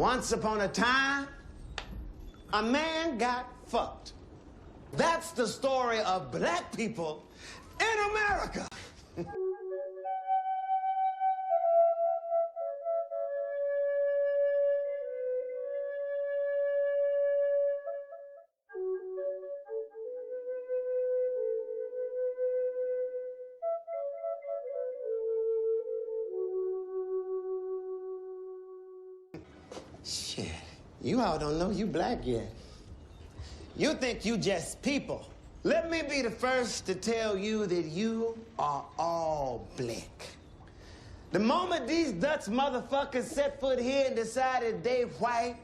Once upon a time, a man got fucked. That's the story of black people in America. Shit, you all don't know you black yet. You think you just people. Let me be the first to tell you that you are all black. The moment these Dutch motherfuckers set foot here and decided they white,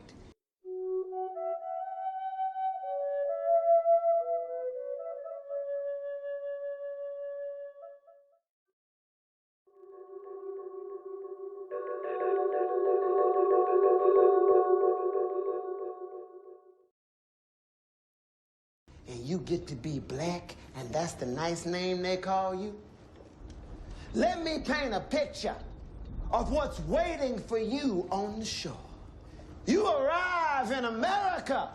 and you get to be black, and that's the nice name they call you? Let me paint a picture of what's waiting for you on the shore. You arrive in America,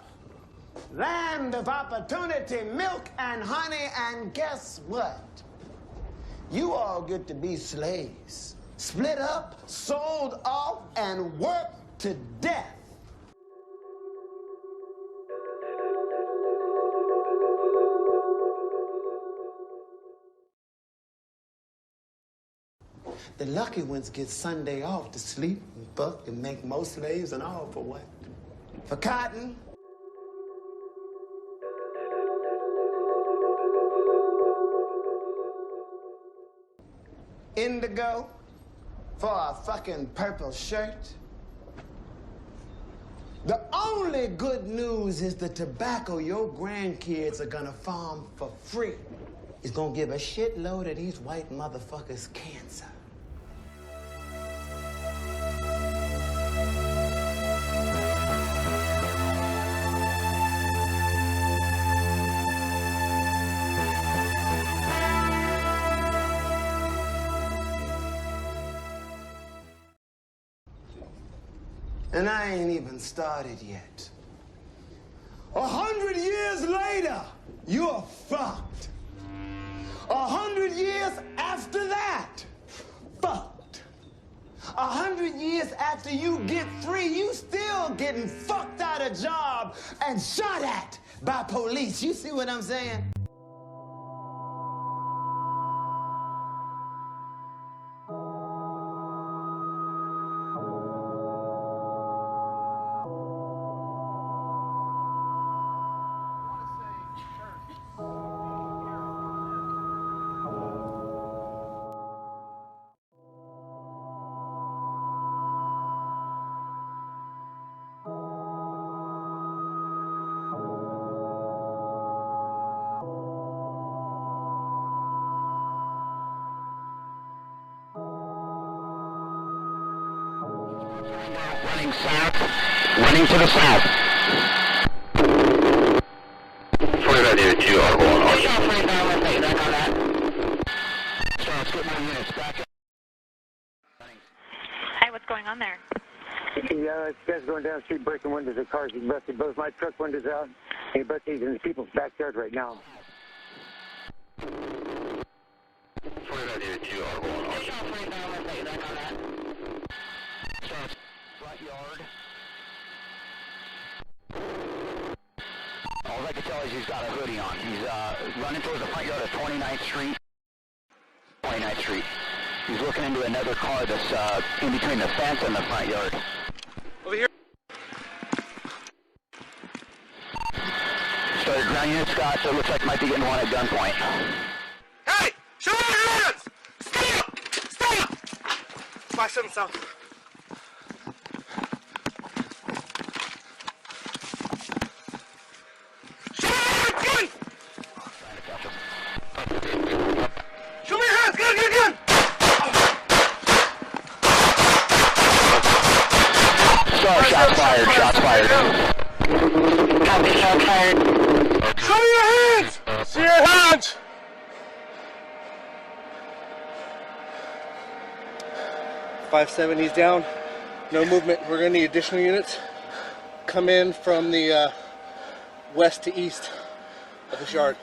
land of opportunity, milk and honey, and guess what? You all get to be slaves, split up, sold off, and worked to death. The lucky ones get Sunday off to sleep and fuck and make more slaves and all for what? For cotton? Indigo? For a fucking purple shirt? The only good news is the tobacco your grandkids are gonna farm for free is gonna give a shitload of these white motherfuckers cancer. And I ain't even started yet. 100 years later, you're fucked. 100 years after that, fucked. 100 years after you get free, you still getting fucked out of job and shot at by police. You see what I'm saying? Running south, running to the south. For that unit, you are going on. So let's get more units back up. Hi, what's going on there? Yeah, this guy's going down the street breaking windows of cars. He busted both my truck windows out. He busted in the people's backyard right now. For that unit, you are going on. So front yard. All I can tell is he's got a hoodie on. He's running towards the front yard of 29th Street. 29th Street. He's looking into another car that's in between the fence and the front yard. Over here. So the ground unit, Scott, so it looks like might be getting one at gunpoint. Hey! Show me your hands! Stop! Stop! 5-7 south. Show me your hands! Gun! Sorry, shots fired, shots fired. Copy, shots fired. Show me your hands! See your hands! $570's down. No movement. We're going to need additional units. Come in from the west to east of this yard.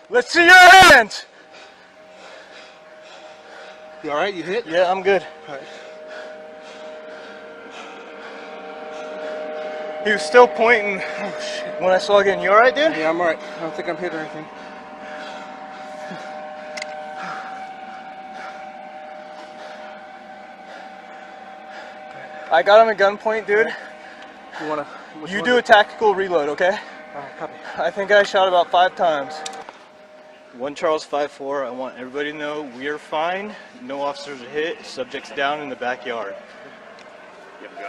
Let's see your hands! You alright? You hit? Yeah, I'm good. Alright. He was still pointing when I saw again. You alright, dude? Yeah, I'm alright. I don't think I'm hit or anything. I got him at gunpoint, dude. You wanna? You do a tactical reload, okay? Alright, copy. I think I shot about 5 times. 1 Charles 5-4. I want everybody to know we are fine. No officers are hit. Subject's down in the backyard. You have a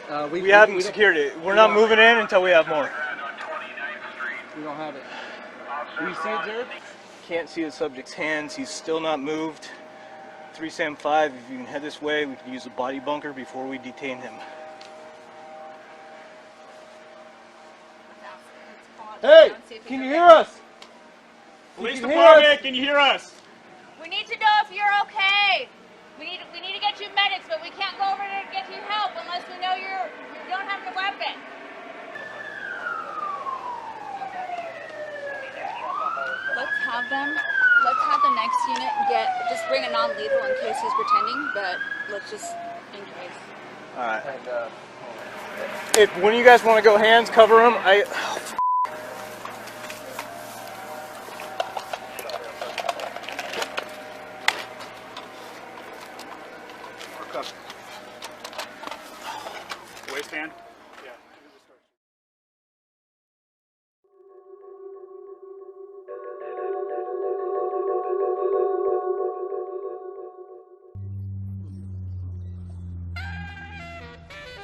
gun? We haven't secured it. We're not moving in until we have more. We don't have it. Do you see it, Jared? Can't see the subject's hands. He's still not moved. 3 Sam 5, if you can head this way, we can use the body bunker before we detain him. Hey! Can you hear us? Police department, can you hear us? We need to know if you're okay. We need to get you medics, but we can't go over there to get you help unless we know you don't have your weapon. Let's have the next unit just bring a non-lethal in case he's pretending, but let's just in case. Alright. If when you guys want to go hands, cover him. Waistband? Yeah.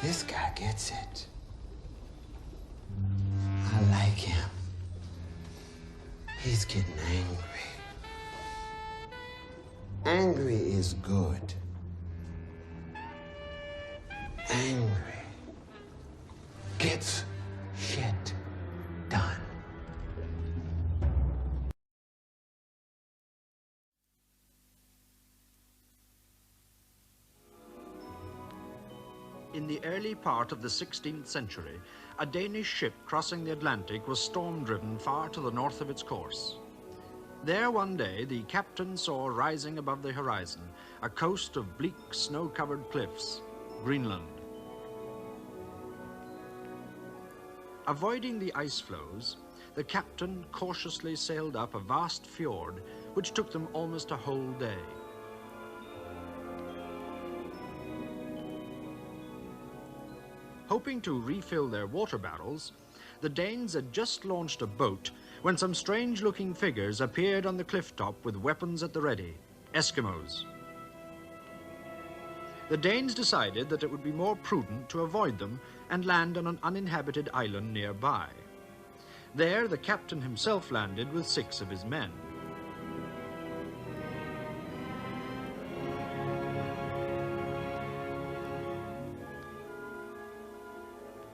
This guy gets it. I like him. He's getting angry. Angry is good. Angry gets shit done. In the early part of the 16th century, a Danish ship crossing the Atlantic was storm-driven far to the north of its course. There one day, the captain saw rising above the horizon a coast of bleak, snow-covered cliffs, Greenland. Avoiding the ice floes, the captain cautiously sailed up a vast fjord, which took them almost a whole day. Hoping to refill their water barrels, the Danes had just launched a boat when some strange-looking figures appeared on the cliff top with weapons at the ready, Eskimos. The Danes decided that it would be more prudent to avoid them and land on an uninhabited island nearby. There, the captain himself landed with 6 of his men.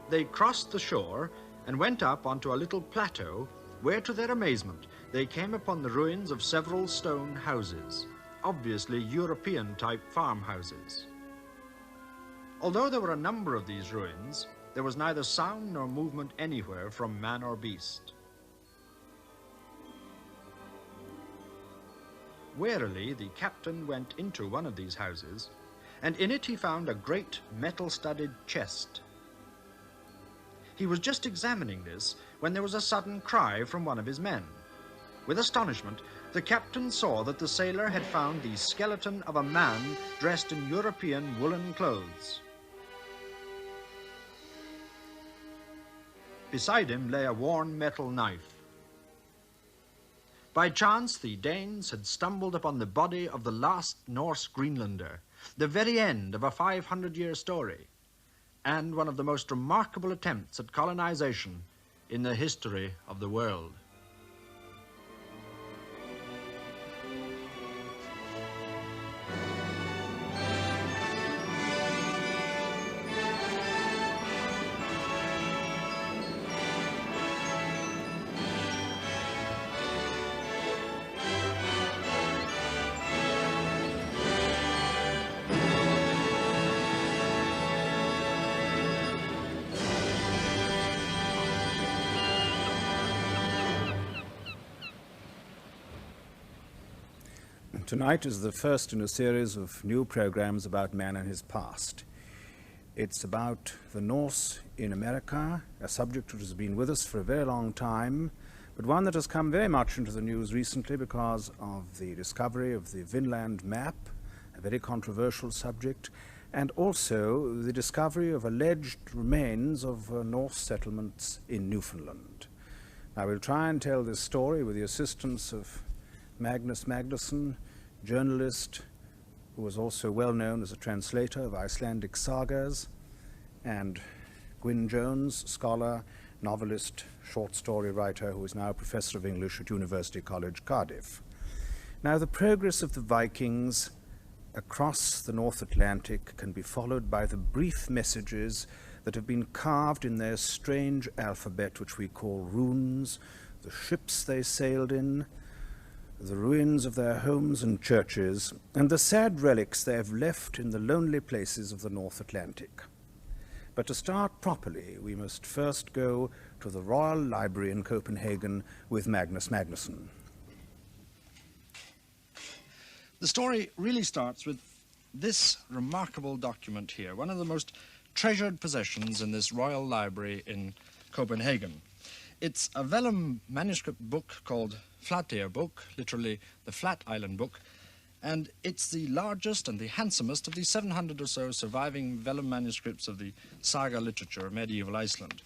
They crossed the shore and went up onto a little plateau where, to their amazement, they came upon the ruins of several stone houses, obviously European-type farmhouses. Although there were a number of these ruins, there was neither sound nor movement anywhere from man or beast. Warily, the captain went into one of these houses, and in it he found a great metal-studded chest. He was just examining this when there was a sudden cry from one of his men. With astonishment, the captain saw that the sailor had found the skeleton of a man dressed in European woolen clothes. Beside him lay a worn metal knife. By chance, the Danes had stumbled upon the body of the last Norse Greenlander, the very end of a 500-year story, and one of the most remarkable attempts at colonization in the history of the world. Tonight is the first in a series of new programs about man and his past. It's about the Norse in America, a subject which has been with us for a very long time, but one that has come very much into the news recently because of the discovery of the Vinland map, a very controversial subject, and also the discovery of alleged remains of Norse settlements in Newfoundland. I will try and tell this story with the assistance of Magnus Magnusson, journalist who was also well known as a translator of Icelandic sagas, and Gwyn Jones, scholar, novelist, short story writer who is now a professor of English at University College, Cardiff. Now, the progress of the Vikings across the North Atlantic can be followed by the brief messages that have been carved in their strange alphabet, which we call runes, the ships they sailed in, the ruins of their homes and churches, and the sad relics they have left in the lonely places of the North Atlantic. But to start properly, we must first go to the Royal Library in Copenhagen with Magnus Magnusson. The story really starts with this remarkable document here, one of the most treasured possessions in this Royal Library in Copenhagen. It's a vellum manuscript book called Flateyr Book, literally the Flat Island Book, and it's the largest and the handsomest of the 700 or so surviving vellum manuscripts of the saga literature of medieval Iceland.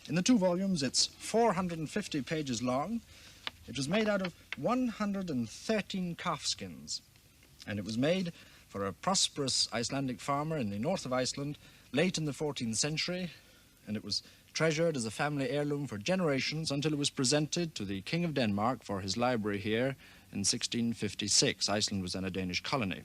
In the two volumes, it's 450 pages long. It was made out of 113 calfskins, and it was made for a prosperous Icelandic farmer in the north of Iceland late in the 14th century, and it was treasured as a family heirloom for generations until it was presented to the King of Denmark for his library here in 1656. Iceland was then a Danish colony.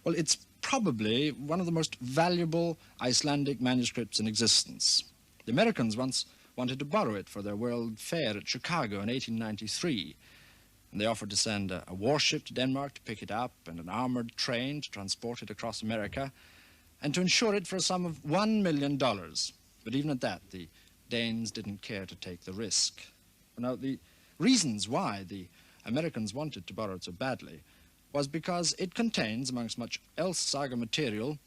Well, it's probably one of the most valuable Icelandic manuscripts in existence. The Americans once wanted to borrow it for their World Fair at Chicago in 1893, and they offered to send a warship to Denmark to pick it up and an armored train to transport it across America, and to insure it for a sum of $1 million. But even at that, the Danes didn't care to take the risk. Now, the reasons why the Americans wanted to borrow it so badly was because it contains, amongst much else saga material,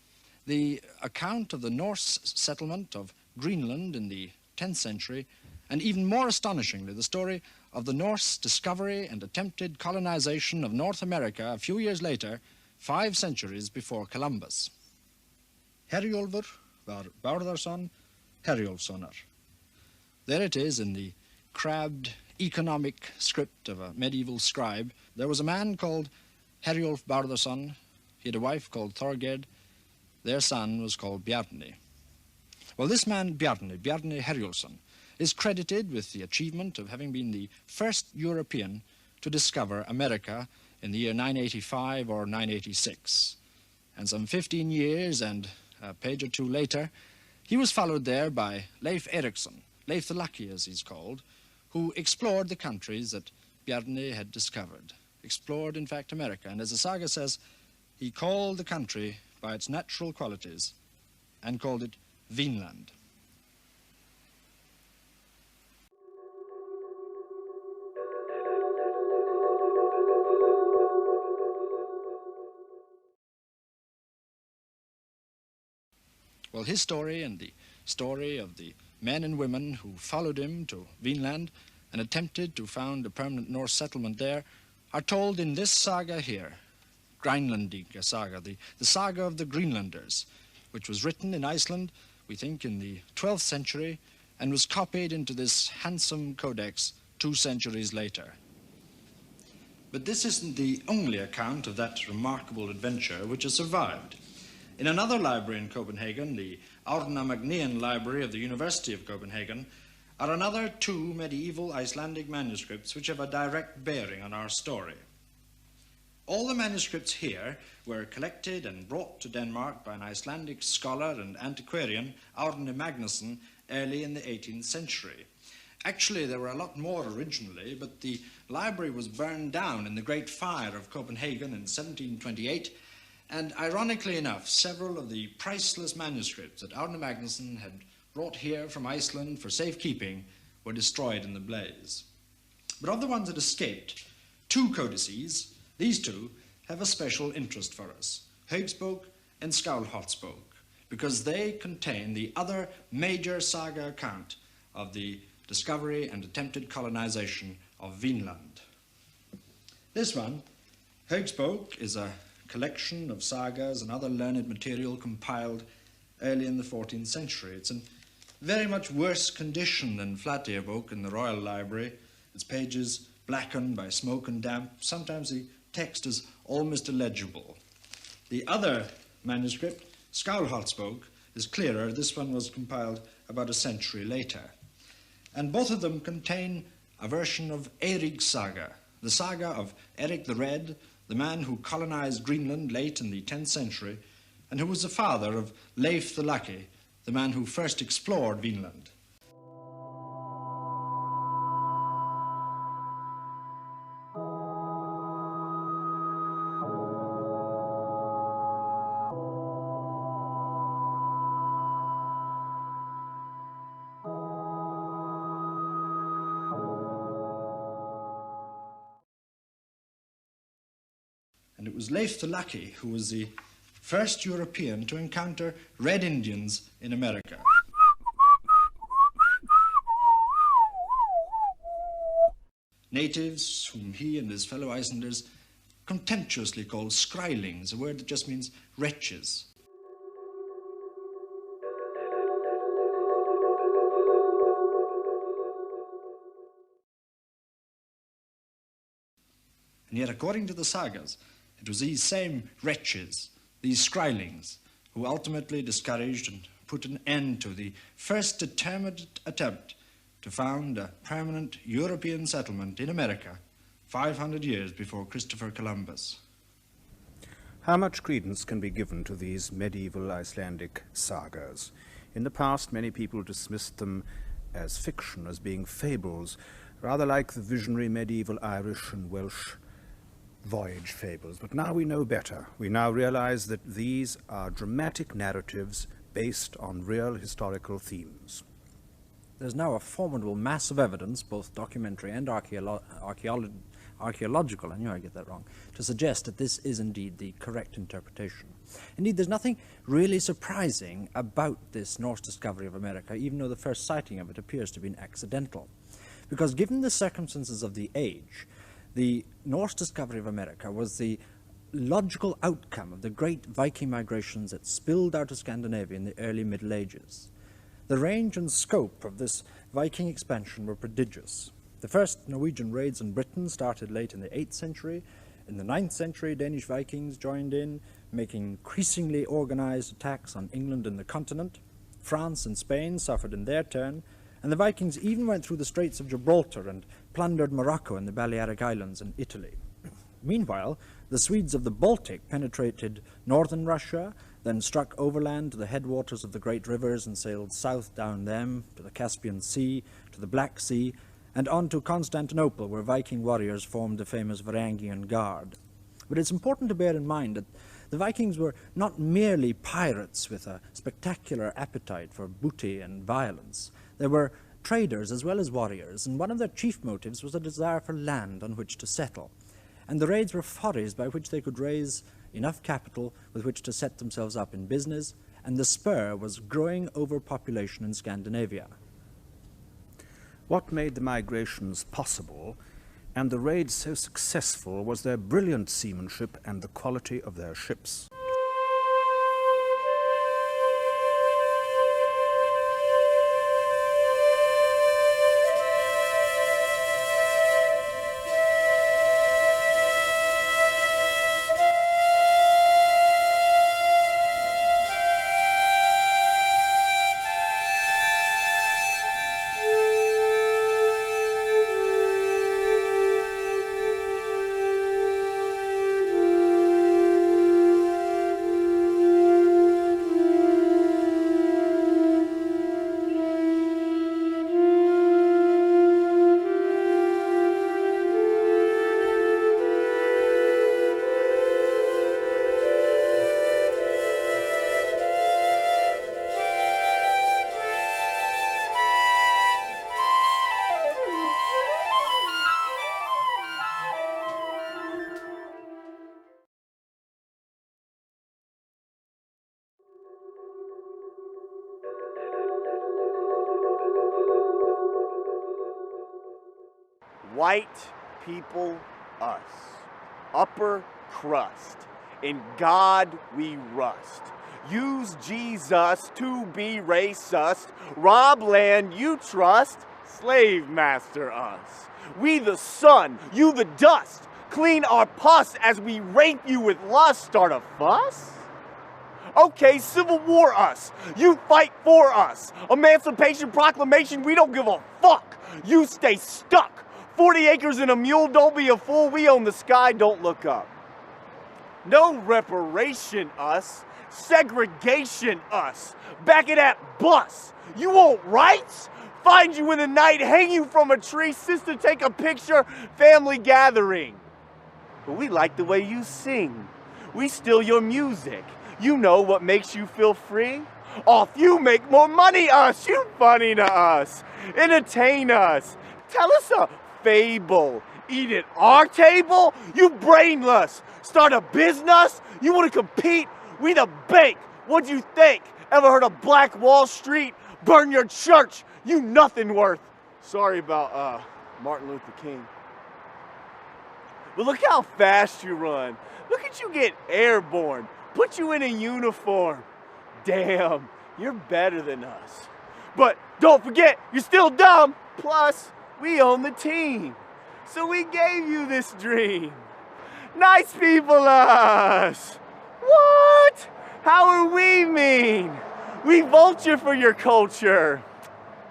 the account of the Norse settlement of Greenland in the 10th century, and even more astonishingly, the story of the Norse discovery and attempted colonization of North America a few years later, 5 centuries before Columbus. Herjólfur var Bárðarson Herjólfssonar. There it is in the crabbed economic script of a medieval scribe. There was a man called Herjólf Bárðarson. He had a wife called Thorgerd. Their son was called Bjarni. Well, this man, Bjarni Herjólfsson, is credited with the achievement of having been the first European to discover America in the year 985 or 986. And some 15 years and a page or two later, he was followed there by Leif Erikson, Leif the Lucky as he's called, who explored the countries that Bjarni had discovered, explored, in fact, America. And as the saga says, he called the country by its natural qualities and called it Vinland. Well, his story and the story of the men and women who followed him to Vinland and attempted to found a permanent Norse settlement there are told in this saga here, Grænlendinga saga, the saga of the Greenlanders, which was written in Iceland, we think, in the 12th century and was copied into this handsome codex 2 centuries later. But this isn't the only account of that remarkable adventure which has survived. In another library in Copenhagen, the Árna Magnæan Library of the University of Copenhagen, are another 2 medieval Icelandic manuscripts which have a direct bearing on our story. All the manuscripts here were collected and brought to Denmark by an Icelandic scholar and antiquarian, Árni Magnusson, early in the 18th century. Actually, there were a lot more originally, but the library was burned down in the Great Fire of Copenhagen in 1728, and ironically enough, several of the priceless manuscripts that Árni Magnusson had brought here from Iceland for safekeeping were destroyed in the blaze. But of the ones that escaped, 2 codices, These two have a special interest for us, Högsbok and Skovholtsbok, because they contain the other major saga account of the discovery and attempted colonization of Vinland. This one, Högsbok, is a collection of sagas and other learned material compiled early in the 14th century. It's in very much worse condition than Flateyjarbok in the Royal Library. Its pages blackened by smoke and damp. Sometimes the text is almost illegible. The other manuscript, Skovholtsbok, is clearer. This one was compiled about a century later. And both of them contain a version of Erik's saga, the saga of Erik the Red, the man who colonized Greenland late in the 10th century, and who was the father of Leif the Lucky, the man who first explored Vinland. And it was Leif the Lucky who was the first European to encounter Red Indians in America. Natives whom he and his fellow Icelanders contemptuously called skrælings, a word that just means wretches. And yet, according to the sagas, it was these same wretches, these skrælings, who ultimately discouraged and put an end to the first determined attempt to found a permanent European settlement in America 500 years before Christopher Columbus. How much credence can be given to these medieval Icelandic sagas? In the past, many people dismissed them as fiction, as being fables, rather like the visionary medieval Irish and Welsh voyage fables. But now we know better. We now realize that these are dramatic narratives based on real historical themes. There's now a formidable mass of evidence, both documentary and archaeological, I knew I'd get that wrong, to suggest that this is indeed the correct interpretation. Indeed, there's nothing really surprising about this Norse discovery of America, even though the first sighting of it appears to have been accidental. Because given the circumstances of the age, the Norse discovery of America was the logical outcome of the great Viking migrations that spilled out of Scandinavia in the early Middle Ages. The range and scope of this Viking expansion were prodigious. The first Norwegian raids on Britain started late in the 8th century. In the 9th century, Danish Vikings joined in, making increasingly organized attacks on England and the continent. France and Spain suffered in their turn, and the Vikings even went through the Straits of Gibraltar and plundered Morocco and the Balearic Islands and Italy. Meanwhile, the Swedes of the Baltic penetrated northern Russia, then struck overland to the headwaters of the great rivers and sailed south down them to the Caspian Sea, to the Black Sea, and on to Constantinople, where Viking warriors formed the famous Varangian Guard. But it's important to bear in mind that the Vikings were not merely pirates with a spectacular appetite for booty and violence. They were traders as well as warriors, and one of their chief motives was a desire for land on which to settle. And the raids were forays by which they could raise enough capital with which to set themselves up in business, and the spur was growing overpopulation in Scandinavia. What made the migrations possible and the raids so successful was their brilliant seamanship and the quality of their ships. White people, us. Upper crust. In God we rust. Use Jesus to be racist. Rob land you trust. Slave master us. We the sun, you the dust. Clean our pus as we rape you with lust. Start a fuss? Okay, Civil War us. You fight for us. Emancipation Proclamation, we don't give a fuck. You stay stuck. 40 acres and a mule, don't be a fool. We own the sky, don't look up. No reparation us. Segregation us. Back of that bus. You want rights? Find you in the night, hang you from a tree. Sister, take a picture. Family gathering. But we like the way you sing. We steal your music. You know what makes you feel free? Off you make more money us. You funny to us. Entertain us. Tell us a fable. Eat at our table? You brainless. Start a business? You want to compete? We the bank. What'd you think? Ever heard of Black Wall Street? Burn your church. You nothing worth. Sorry about Martin Luther King. But look how fast you run. Look at you get airborne. Put you in a uniform. Damn, you're better than us. But don't forget, you're still dumb. Plus, we own the team. So we gave you this dream. Nice people us. What? How are we mean? We vulture for your culture.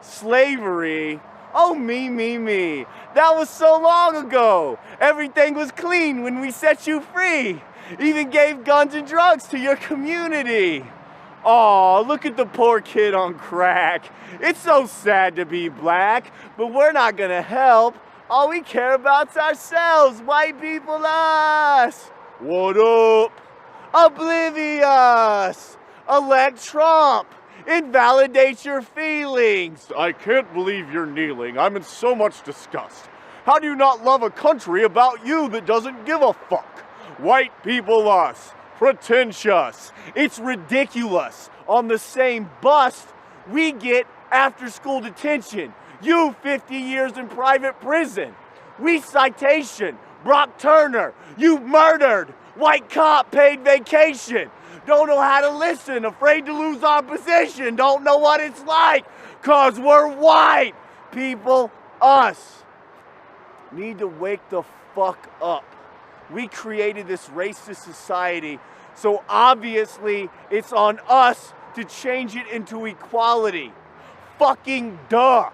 Slavery. Oh, me. That was so long ago. Everything was clean when we set you free. Even gave guns and drugs to your community. Aw, look at the poor kid on crack. It's so sad to be black, but we're not gonna help. All we care about's ourselves, white people us. What up? Oblivious. Elect Trump. Invalidate your feelings. I can't believe you're kneeling. I'm in so much disgust. How do you not love a country about you that doesn't give a fuck? White people us. Pretentious. It's ridiculous. On the same bus, we get after-school detention. You 50 years in private prison. We citation. Brock Turner. You murdered. White cop paid vacation. Don't know how to listen. Afraid to lose our position. Don't know what it's like. Cause we're white. People, us. Need to wake the fuck up. We created this racist society, so obviously it's on us to change it into equality. Fucking duh.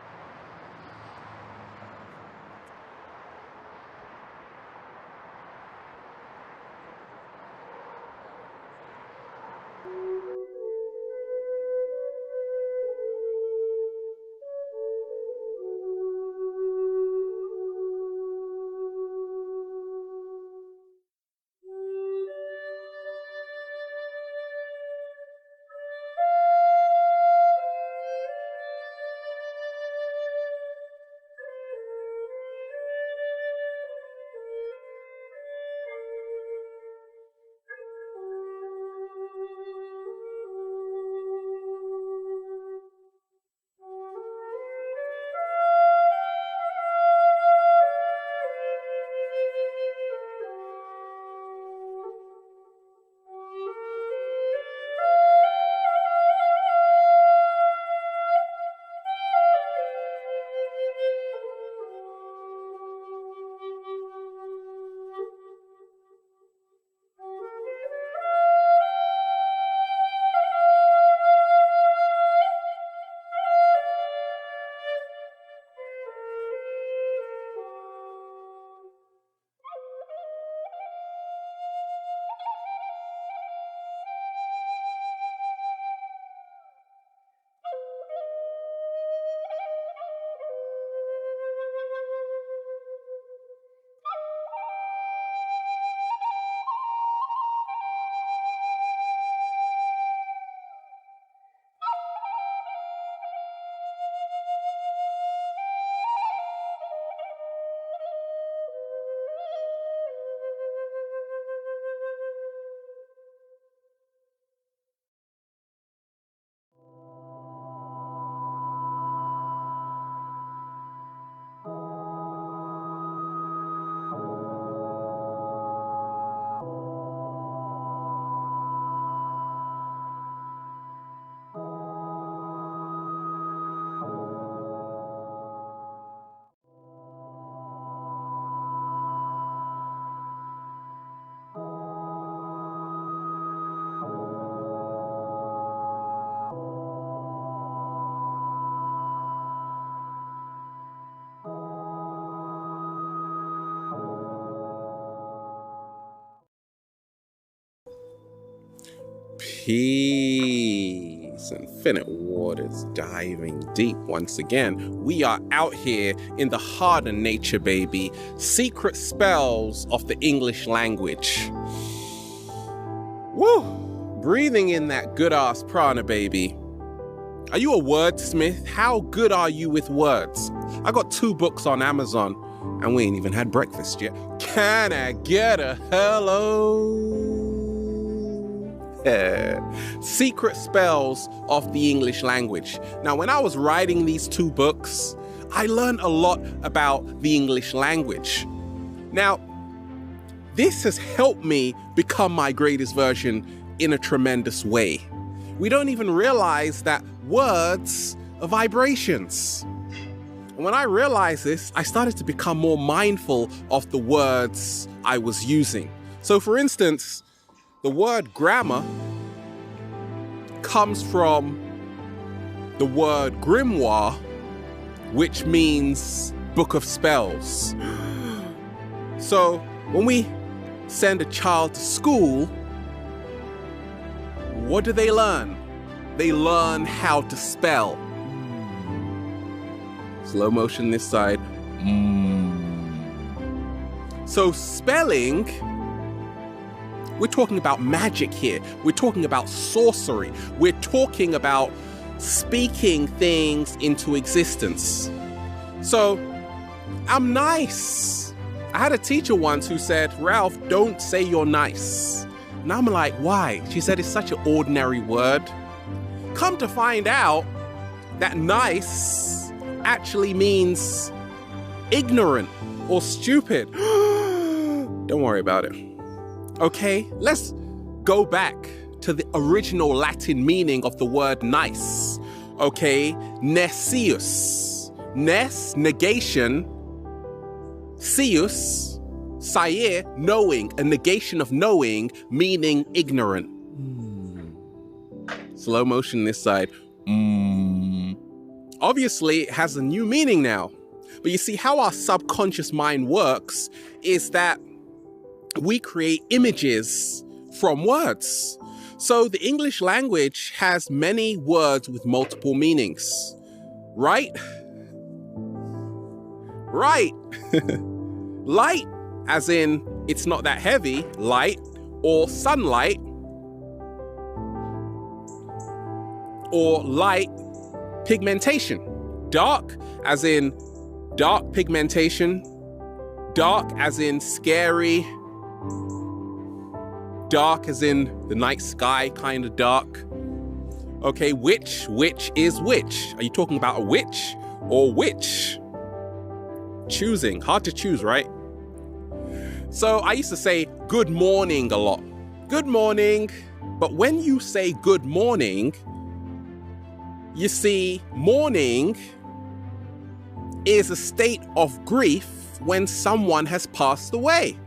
Peace. Infinite waters diving deep once again. We are out here in the heart of nature, baby. Secret spells of the English language. Woo! Breathing in that good-ass prana, baby. Are you a wordsmith? How good are you with words? I got 2 books on Amazon, and we ain't even had breakfast yet. Can I get a hello? Secret spells of the English language. Now, when I was writing these 2 books, I learned a lot about the English language. Now, this has helped me become my greatest version in a tremendous way. We don't even realize that words are vibrations. When I realized this, I started to become more mindful of the words I was using. So for instance, the word grammar comes from the word grimoire, which means book of spells. So when we send a child to school, what do they learn? They learn how to spell. Slow motion this side. So spelling, we're talking about magic here. We're talking about sorcery. We're talking about speaking things into existence. So I'm nice. I had a teacher once who said, Ralph, don't say you're nice. And I'm like, why? She said it's such an ordinary word. Come to find out that nice actually means ignorant or stupid. Don't worry about it. Okay, let's go back to the original Latin meaning of the word nice. Okay, nescius. Nes, negation. Cius, sayer, knowing, a negation of knowing, meaning ignorant. Slow motion this side. Obviously, it has a new meaning now. But you see, how our subconscious mind works is that we create images from words. So the English language has many words with multiple meanings. Right? Right. Light, as in it's not that heavy, light, or sunlight, or light pigmentation. Dark, as in dark pigmentation. Dark, as in scary. Dark, as in the night sky kind of dark. Okay, which is which? Are you talking about a witch or which? Choosing, hard to choose, right? So I used to say good morning a lot. Good morning. But when you say good morning, you see, mourning is a state of grief when someone has passed away.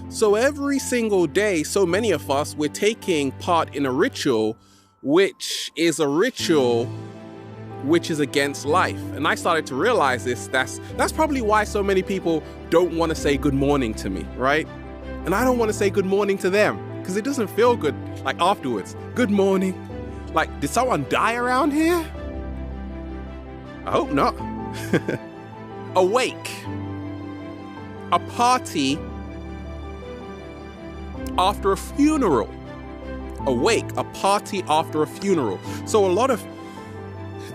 So every single day, so many of us, we're taking part in a ritual, which is against life. And I started to realize this. That's probably why so many people don't want to say good morning to me, right? And I don't want to say good morning to them because it doesn't feel good, like afterwards. Good morning. Like, did someone die around here? I hope not. Awake. A party after a funeral. Awake, a party after a funeral. So a lot of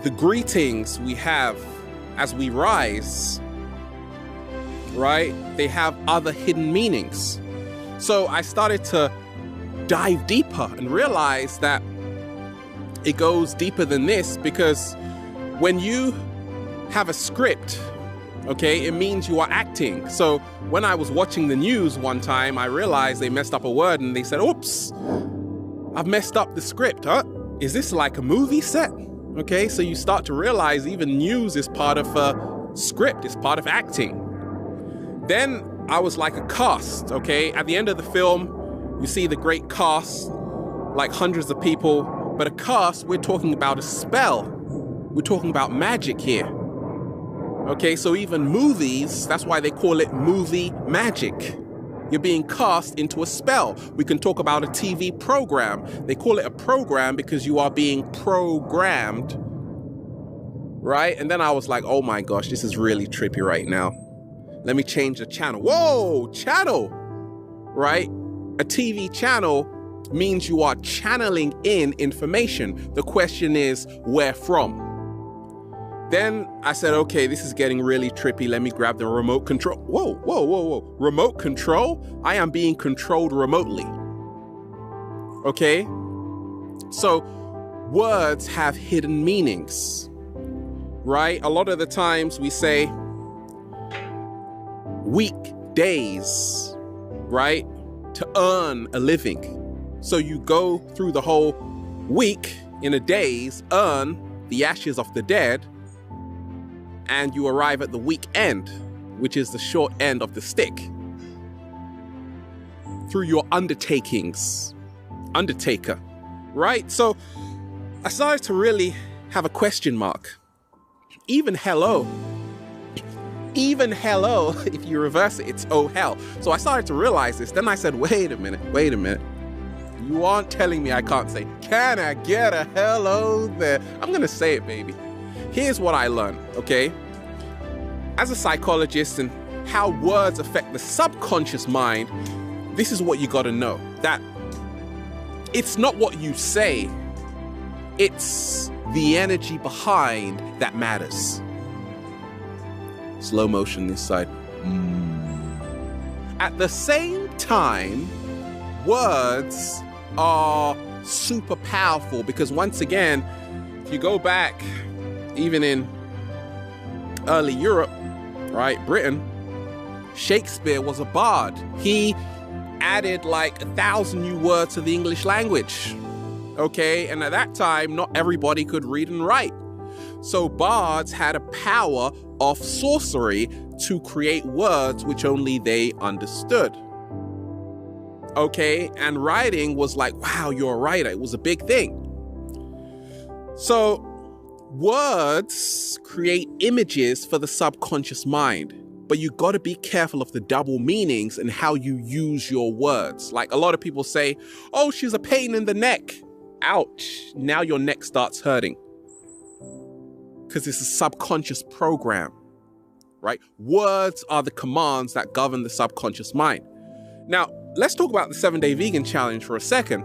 the greetings we have as we rise, right? They have other hidden meanings. So I started to dive deeper and realize that it goes deeper than this, because when you have a script, okay, it means you are acting. So when I was watching the news one time, I realized they messed up a word and they said, oops, I've messed up the script. Huh? Is this like a movie set? Okay, so you start to realize even news is part of a script, it's part of acting. Then I was like a cast, okay? At the end of the film, you see the great cast, like hundreds of people, but a cast, we're talking about a spell. We're talking about magic here. Okay, so even movies, that's why they call it movie magic. You're being cast into a spell. We can talk about a TV program. They call it a program because you are being programmed, right? And then I was like, oh my gosh, this is really trippy right now. Let me change the channel. Whoa, channel, right? A TV channel means you are channeling in information. The question is, where from? Then I said, okay, this is getting really trippy. Let me grab the remote control. Whoa, whoa, whoa, whoa. Remote control? I am being controlled remotely. Okay? So words have hidden meanings, right? A lot of the times we say weekdays, right? To earn a living. So you go through the whole week in a days, earn the ashes of the dead, and you arrive at the weekend, which is the short end of the stick, through your undertakings. Undertaker, right? So I started to really have a question mark. Even hello, if you reverse it, it's oh hell. So I started to realize this. Then I said, wait a minute. You aren't telling me I can't say, can I get a hello there? I'm gonna say it, baby. Here's what I learned, okay? As a psychologist and how words affect the subconscious mind, this is what you gotta know. That it's not what you say, it's the energy behind that matters. Slow motion this side. At the same time, words are super powerful because once again, if you go back even in early Europe, right, Britain, Shakespeare was a bard. He added like 1,000 new words to the English language, okay? And at that time, not everybody could read and write. So bards had a power of sorcery to create words which only they understood. Okay, and writing was like, wow, you're a writer. It was a big thing. So words create images for the subconscious mind, but you got to be careful of the double meanings and how you use your words. Like a lot of people say, oh, she's a pain in the neck. Ouch. Now your neck starts hurting because it's a subconscious program, right? Words are the commands that govern the subconscious mind. Now, let's talk about the 7-Day Vegan Challenge for a second.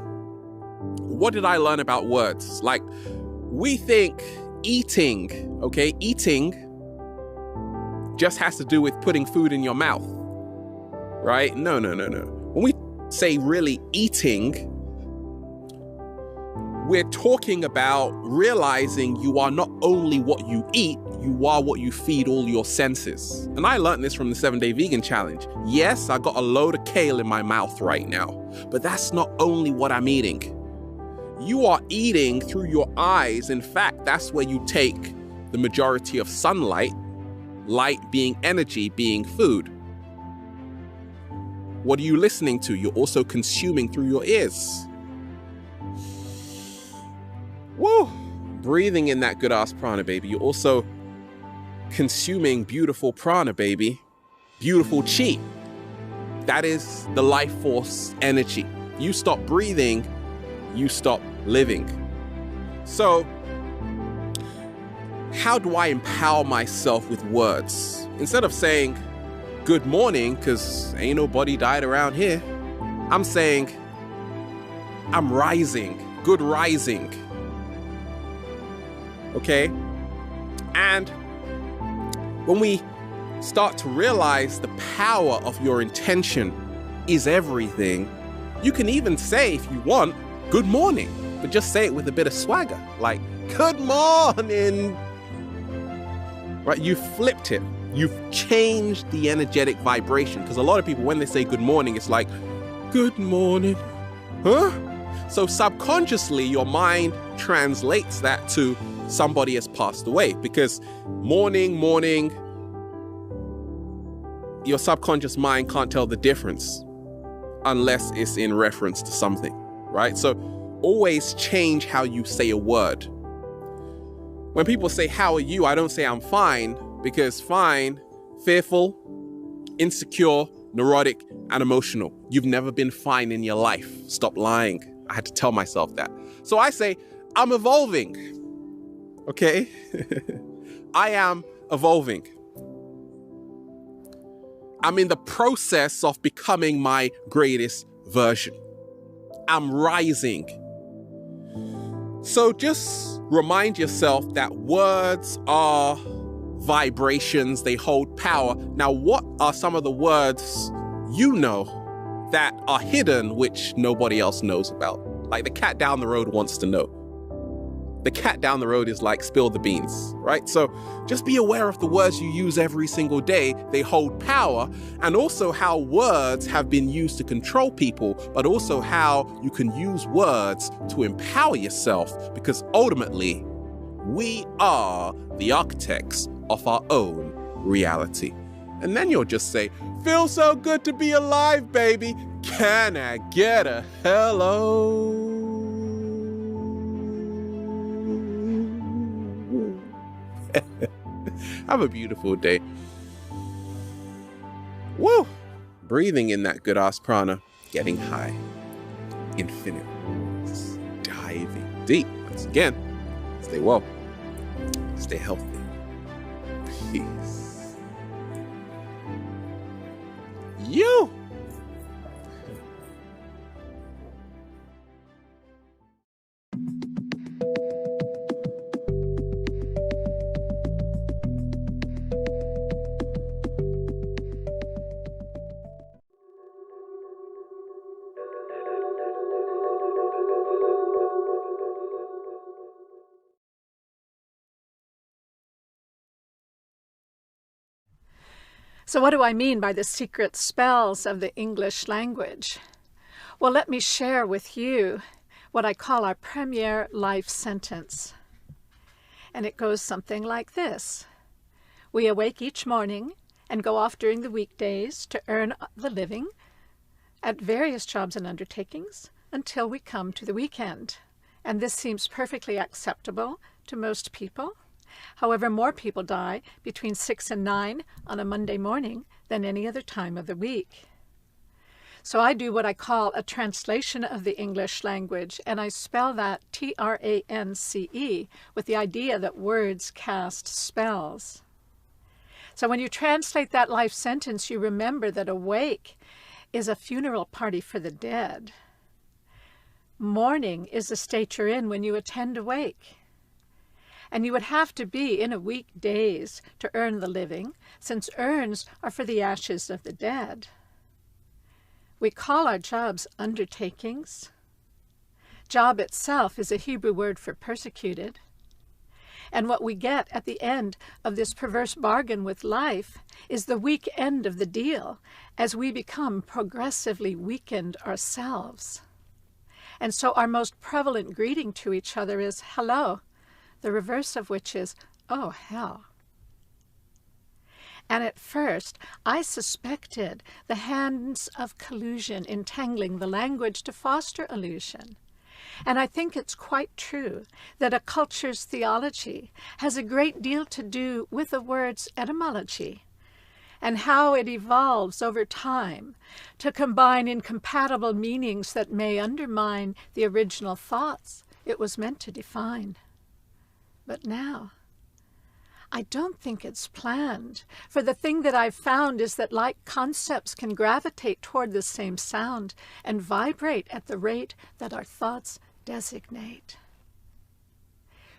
What did I learn about words? Like, we think eating, okay, eating just has to do with putting food in your mouth, right? No. When we say really eating, we're talking about realizing you are not only what you eat, you are what you feed all your senses. And I learned this from the 7-Day Vegan Challenge. Yes, I got a load of kale in my mouth right now, but that's not only what I'm eating. You are eating through your eyes. In fact, that's where you take the majority of sunlight, light being energy, being food. What are you listening to? You're also consuming through your ears. Woo! Breathing in that good ass prana, baby. You're also consuming beautiful prana, baby. Beautiful chi. That is the life force energy. You stop breathing, you stop living. So, how do I empower myself with words? Instead of saying good morning, because ain't nobody died around here, I'm saying I'm rising. Good rising. Okay? And when we start to realize the power of your intention is everything, you can even say, if you want, good morning, but just say it with a bit of swagger, like, good morning. Right? You flipped it. You've changed the energetic vibration, because a lot of people, when they say good morning, it's like, good morning. Huh? So subconsciously, your mind translates that to somebody has passed away, because morning, your subconscious mind can't tell the difference unless it's in reference to something, right? So always change how you say a word. When people say, how are you? I don't say I'm fine, because fine, fearful, insecure, neurotic, and emotional. You've never been fine in your life. Stop lying. I had to tell myself that. So I say, I'm evolving. Okay? I am evolving. I'm in the process of becoming my greatest version. I'm rising. So just remind yourself that words are vibrations, they hold power. Now, what are some of the words you know that are hidden, which nobody else knows about? Like the cat down the road wants to know. The cat down the road is like, spill the beans, right? So just be aware of the words you use every single day. They hold power, and also how words have been used to control people, but also how you can use words to empower yourself, because ultimately we are the architects of our own reality. And then you'll just say, feels so good to be alive, baby. Can I get a hello? Have a beautiful day. Woo! Breathing in that good ass prana, getting high. Infinite. Diving deep. Once again, stay well. Stay healthy. Peace. You! So what do I mean by the secret spells of the English language? Well, let me share with you what I call our premier life sentence. And it goes something like this. We awake each morning and go off during the weekdays to earn the living at various jobs and undertakings until we come to the weekend. And this seems perfectly acceptable to most people. However, more people die between 6 and 9 on a Monday morning than any other time of the week. So I do what I call a translation of the English language, and I spell that T-R-A-N-C-E with the idea that words cast spells. So when you translate that life sentence, you remember that a wake is a funeral party for the dead. Mourning is the state you're in when you attend a wake. And you would have to be in a weekdays to earn the living, since urns are for the ashes of the dead. We call our jobs undertakings. Job itself is a Hebrew word for persecuted. And what we get at the end of this perverse bargain with life is the weak end of the deal, as we become progressively weakened ourselves. And so our most prevalent greeting to each other is hello, the reverse of which is, oh, hell. And at first, I suspected the hands of collusion entangling the language to foster illusion. And I think it's quite true that a culture's theology has a great deal to do with the word's etymology and how it evolves over time to combine incompatible meanings that may undermine the original thoughts it was meant to define. But now, I don't think it's planned, for the thing that I've found is that like concepts can gravitate toward the same sound and vibrate at the rate that our thoughts designate.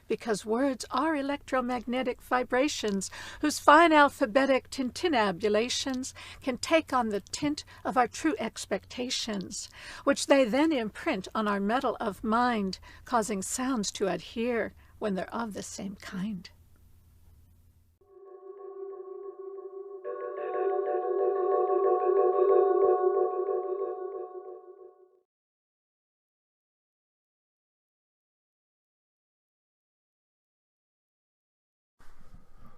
Because words are electromagnetic vibrations whose fine alphabetic tintinnabulations can take on the tint of our true expectations, which they then imprint on our metal of mind, causing sounds to adhere when they're of the same kind.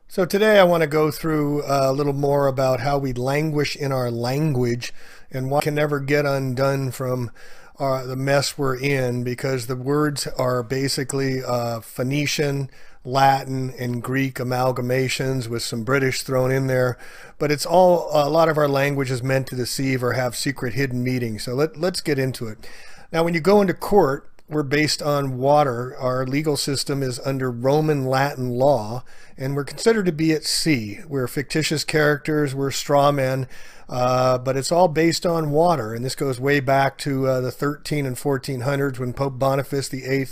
So today I want to go through a little more about how we languish in our language and why we can never get undone from the mess we're in, because the words are basically Phoenician, Latin and Greek amalgamations with some British thrown in there, but it's all, a lot of our language is meant to deceive or have secret hidden meanings. So let's get into it. Now, when you go into court, we're based on water. Our legal system is under Roman Latin law, and we're considered to be at sea. We're fictitious characters, we're straw men, but it's all based on water. And this goes way back to the 13 and 1400s when Pope Boniface VIII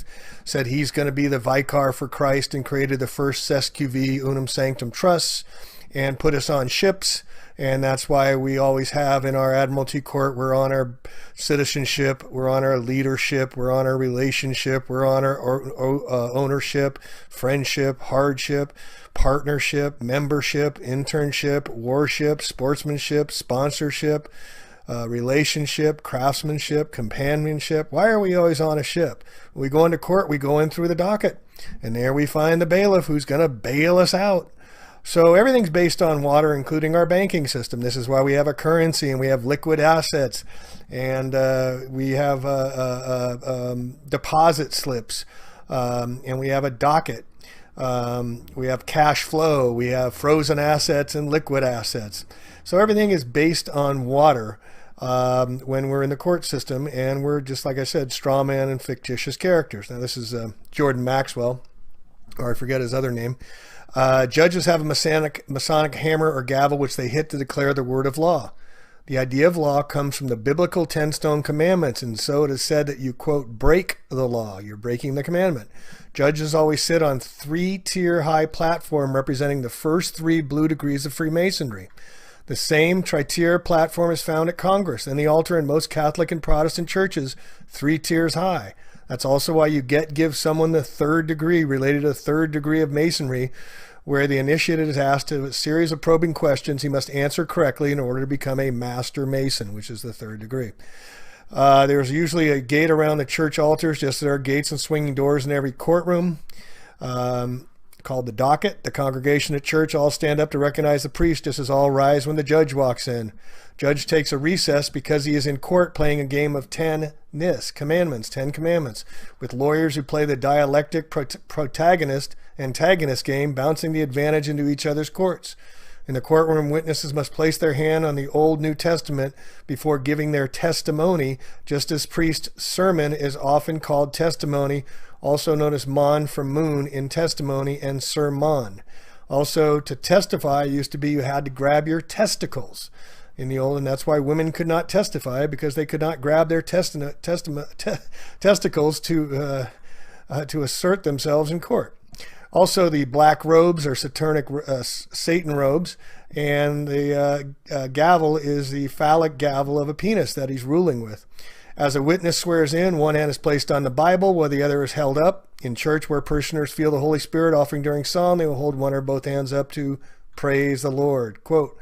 said he's going to be the vicar for Christ and created the first SQV Unum Sanctum Trusts and put us on ships. And that's why we always have in our Admiralty Court, we're on our citizenship, we're on our leadership, we're on our relationship, we're on our ownership, friendship, hardship, partnership, membership, internship, warship, sportsmanship, sponsorship, relationship, craftsmanship, companionship. Why are we always on a ship? When we go into court, we go in through the docket, and there we find the bailiff who's going to bail us out. So everything's based on water, including our banking system. This is why we have a currency and we have liquid assets, and we have deposit slips, and we have a docket. We have cash flow, we have frozen assets and liquid assets. So everything is based on water when we're in the court system, and we're, just like I said, straw man and fictitious characters. Now this is Jordan Maxwell, or I forget his other name. Judges have a Masonic hammer or gavel which they hit to declare the word of law. The idea of law comes from the biblical 10 stone commandments, and so it is said that you, quote, break the law. You're breaking the commandment. Judges always sit on 3-tier high platform representing the first 3 blue degrees of Freemasonry. The same tri-tier platform is found at Congress and the altar in most Catholic and Protestant churches, 3 tiers high. That's also why you give someone the 3rd degree related to the 3rd degree of Masonry, where the initiate is asked a series of probing questions he must answer correctly in order to become a Master Mason, which is the 3rd degree. There's usually a gate around the church altars, just as there are gates and swinging doors in every courtroom, called the docket. The congregation at church all stand up to recognize the priest, just as all rise when the judge walks in. Judge takes a recess because he is in court playing a game of 10 commandments, 10 commandments, with lawyers who play the dialectic protagonist-antagonist game, bouncing the advantage into each other's courts. In the courtroom, witnesses must place their hand on the Old New Testament before giving their testimony, just as priest's sermon is often called testimony, also known as mon from moon in testimony, and sermon. Also, to testify used to be you had to grab your testicles in the old, and that's why women could not testify, because they could not grab their testicles to assert themselves in court. Also, the black robes are Satan robes, and the gavel is the phallic gavel of a penis that he's ruling with. As a witness swears in, one hand is placed on the Bible while the other is held up. In church, where parishioners feel the Holy Spirit offering during psalm, they will hold one or both hands up to praise the Lord. Quote,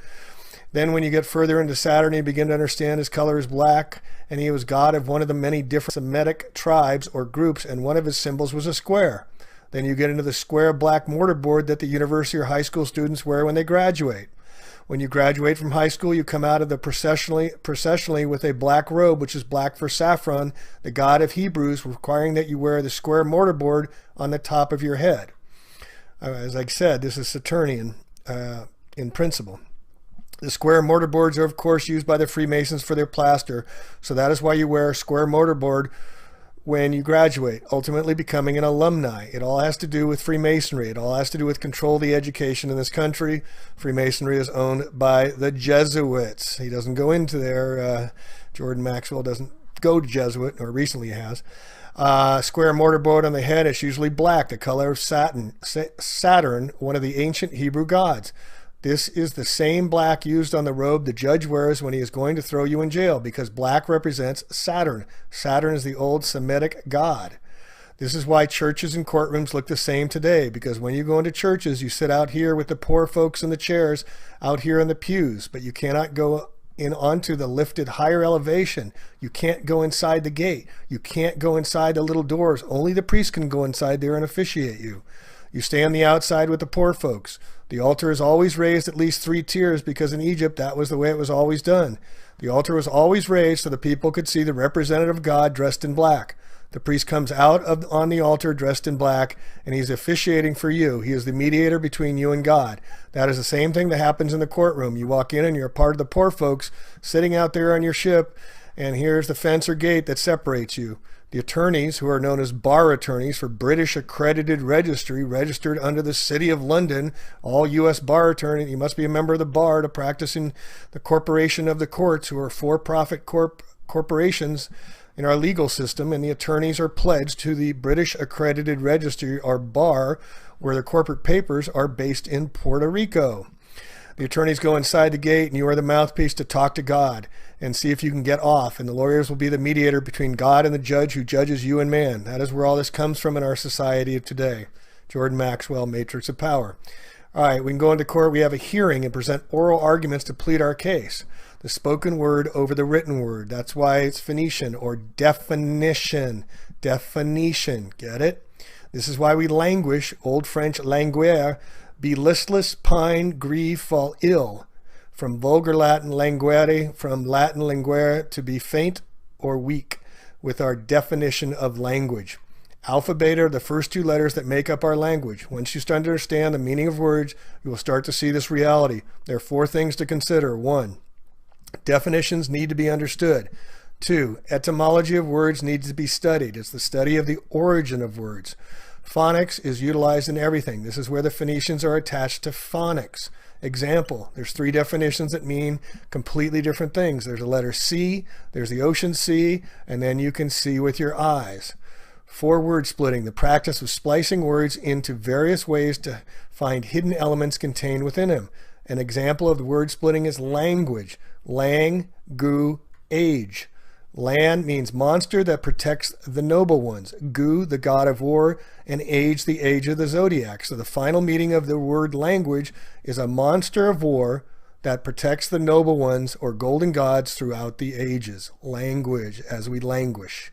then when you get further into Saturn, you begin to understand his color is black, and he was god of one of the many different Semitic tribes or groups, and one of his symbols was a square. Then you get into the square black mortarboard that the university or high school students wear when they graduate. When you graduate from high school, you come out of the processionally with a black robe, which is black for saffron, the god of Hebrews, requiring that you wear the square mortarboard on the top of your head. As I said, this is Saturnian in principle. The square mortarboards are, of course, used by the Freemasons for their plaster, so that is why you wear a square mortarboard when you graduate, ultimately becoming an alumni. It all has to do with Freemasonry. It all has to do with control of the education in this country. Freemasonry is owned by the Jesuits. He doesn't go into there. Jordan Maxwell doesn't go to Jesuit, or recently has. Square mortarboard on the head is usually black, the color of Saturn, one of the ancient Hebrew gods. This is the same black used on the robe the judge wears when he is going to throw you in jail, because black represents Saturn. Saturn is the old Semitic god. This is why churches and courtrooms look the same today, because when you go into churches, you sit out here with the poor folks in the chairs out here in the pews, but you cannot go in onto the lifted higher elevation. You can't go inside the gate. You can't go inside the little doors. Only the priest can go inside there and officiate you. You stay on the outside with the poor folks. The altar is always raised at least 3 tiers, because in Egypt that was the way it was always done. The altar was always raised so the people could see the representative of God dressed in black. The priest comes out on the altar dressed in black, and he's officiating for you. He is the mediator between you and God. That is the same thing that happens in the courtroom. You walk in and you're a part of the poor folks sitting out there on your ship, and here's the fence or gate that separates you. The attorneys, who are known as bar attorneys for British accredited registry, registered under the City of London, all U.S. bar attorneys, you must be a member of the bar to practice in the corporation of the courts, who are for-profit corporations in our legal system, and the attorneys are pledged to the British accredited registry, or bar, where the corporate papers are based in Puerto Rico. The attorneys go inside the gate, and you are the mouthpiece to talk to God and see if you can get off. And the lawyers will be the mediator between God and the judge who judges you and man. That is where all this comes from in our society of today. Jordan Maxwell, Matrix of Power. All right, we can go into court. We have a hearing and present oral arguments to plead our case. The spoken word over the written word. That's why it's Phoenician, or definition. Definition. Get it? This is why we languish, Old French languere, be listless, pine, grieve, fall ill. From vulgar Latin languere, from Latin linguere, to be faint or weak, with our definition of language. Alpha, beta are the first two letters that make up our language. Once you start to understand the meaning of words, you will start to see this reality. There are four things to consider. 1, definitions need to be understood. 2, etymology of words needs to be studied. It's the study of the origin of words. Phonics is utilized in everything. This is where the Phoenicians are attached to phonics. Example, there's 3 definitions that mean completely different things. There's a letter C, there's the ocean C, and then you can see with your eyes. 4, word splitting, the practice of splicing words into various ways to find hidden elements contained within them. An example of the word splitting is language. Lang, gu, age. Lan means monster that protects the noble ones. Gu, the god of war, and age, the age of the zodiac. So the final meaning of the word language is a monster of war that protects the noble ones, or golden gods, throughout the ages. Language, as we languish.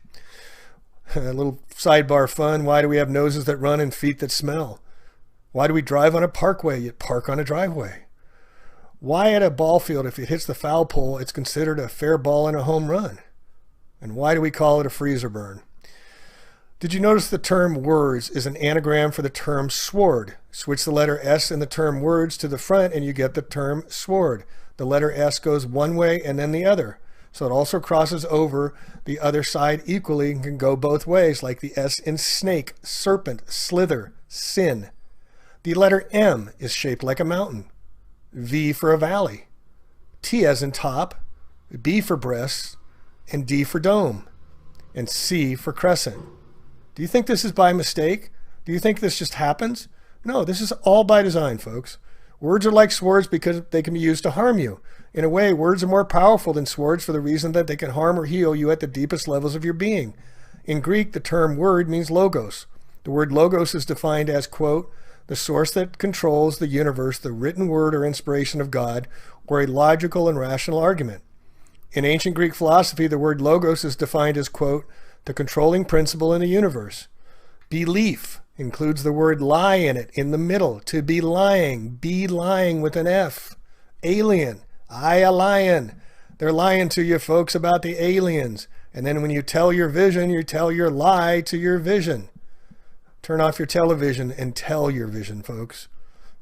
A little sidebar fun. Why do we have noses that run and feet that smell? Why do we drive on a parkway yet park on a driveway? Why at a ball field, if it hits the foul pole, it's considered a fair ball and a home run? And why do we call it a freezer burn? Did you notice the term words is an anagram for the term sword? Switch the letter S in the term words to the front and you get the term sword. The letter S goes one way and then the other. So it also crosses over the other side equally and can go both ways, like the S in snake, serpent, slither, sin. The letter M is shaped like a mountain. V for a valley. T as in top. B for breasts. And D for dome, and C for crescent. Do you think this is by mistake? Do you think this just happens? No, this is all by design, folks. Words are like swords because they can be used to harm you. In a way, words are more powerful than swords for the reason that they can harm or heal you at the deepest levels of your being. In Greek, the term word means logos. The word logos is defined as, quote, the source that controls the universe, the written word or inspiration of God, or a logical and rational argument. In ancient Greek philosophy, the word logos is defined as, quote, the controlling principle in the universe. Belief includes the word lie in it, in the middle. To be lying with an F. Alien, a lion. They're lying to you folks about the aliens. And then when you tell your vision, you tell your lie to your vision. Turn off your television and tell your vision, folks.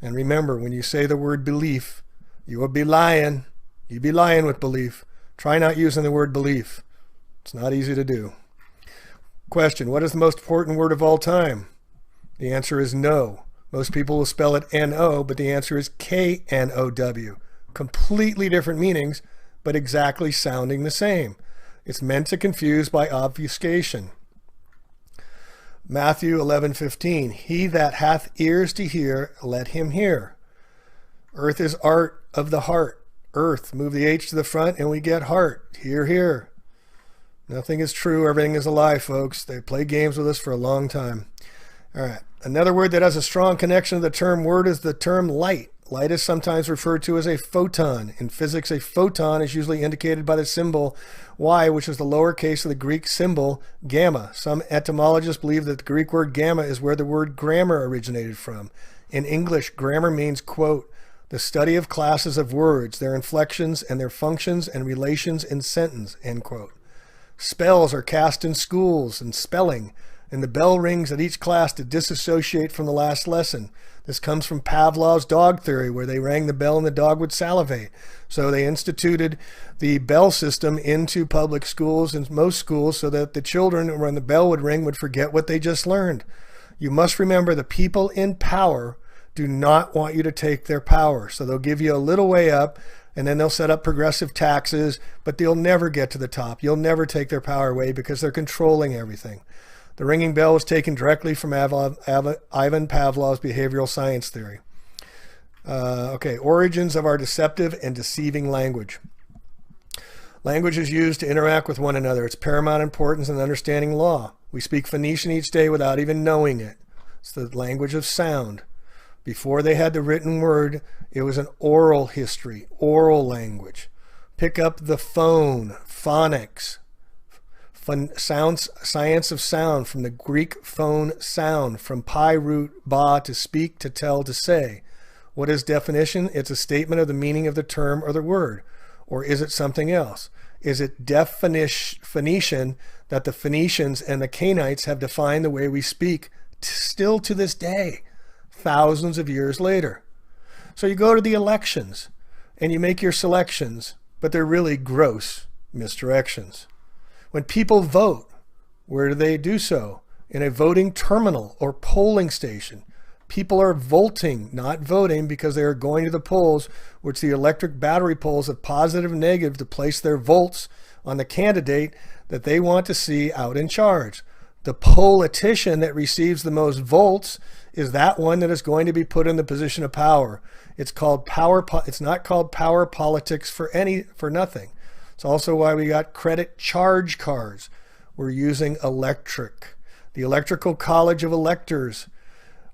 And remember, when you say the word belief, you will be lying. You be lying with belief. Try not using the word belief. It's not easy to do. Question, what is the most important word of all time? The answer is no. Most people will spell it N-O, but the answer is K-N-O-W. Completely different meanings, but exactly sounding the same. It's meant to confuse by obfuscation. Matthew 11:15, he that hath ears to hear, let him hear. Earth is art of the heart. Earth, move the H to the front and we get heart. Hear, hear. Nothing is true. Everything is a lie, folks. They play games with us for a long time. All right. Another word that has a strong connection to the term word is the term light. Light is sometimes referred to as a photon. In physics, a photon is usually indicated by the symbol Y, which is the lowercase of the Greek symbol gamma. Some etymologists believe that the Greek word gamma is where the word grammar originated from. In English, grammar means, quote, the study of classes of words, their inflections and their functions and relations in sentence, end quote. Spells are cast in schools and spelling, and the bell rings at each class to disassociate from the last lesson. This comes from Pavlov's dog theory, where they rang the bell and the dog would salivate. So they instituted the bell system into public schools and most schools so that the children, when the bell would ring, would forget what they just learned. You must remember the people in power do not want you to take their power. So they'll give you a little way up, and then they'll set up progressive taxes, but they'll never get to the top. You'll never take their power away because they're controlling everything. The ringing bell was taken directly from Ivan Pavlov's behavioral science theory. Okay, origins of our deceptive and deceiving language. Language is used to interact with one another. It's paramount importance in understanding law. We speak Phoenician each day without even knowing it. It's the language of sound. Before they had the written word, it was an oral history, oral language. Pick up the phone, phonics. Science of sound, from the Greek phone, sound, from pi root ba, to speak, to tell, to say. What is definition? It's a statement of the meaning of the term or the word. Or is it something else? Is it Phoenician that the Phoenicians and the Canaanites have defined the way we speak still to this day, thousands of years later? So you go to the elections and you make your selections, but they're really gross misdirections. When people vote, where do they do so? In a voting terminal or polling station. People are voting, not voting, because they are going to the polls, which the electric battery polls of positive and negative, to place their votes on the candidate that they want to see out in charge. The politician that receives the most votes is that one that is going to be put in the position of power. It's called power. It's not called power politics for nothing. It's also why we got credit charge cards. We're using electric. The Electoral College of Electors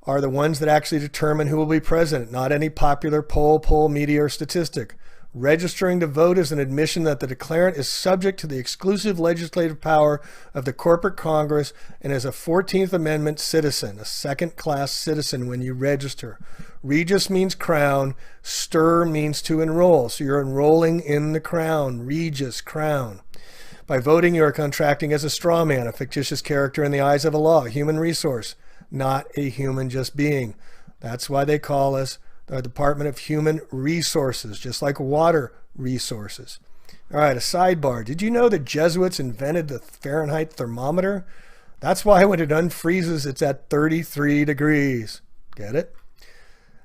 are the ones that actually determine who will be president, not any popular poll, media, or statistic. Registering to vote is an admission that the declarant is subject to the exclusive legislative power of the corporate Congress and is a 14th Amendment citizen, a second-class citizen when you register. Regis means crown, stir means to enroll, so you're enrolling in the crown, regis, crown. By voting, you are contracting as a straw man, a fictitious character in the eyes of a law, a human resource, not a human just being. That's why they call us the Department of Human Resources, just like water resources. All right, a sidebar. Did you know the Jesuits invented the Fahrenheit thermometer? That's why when it unfreezes, it's at 33 degrees. Get it?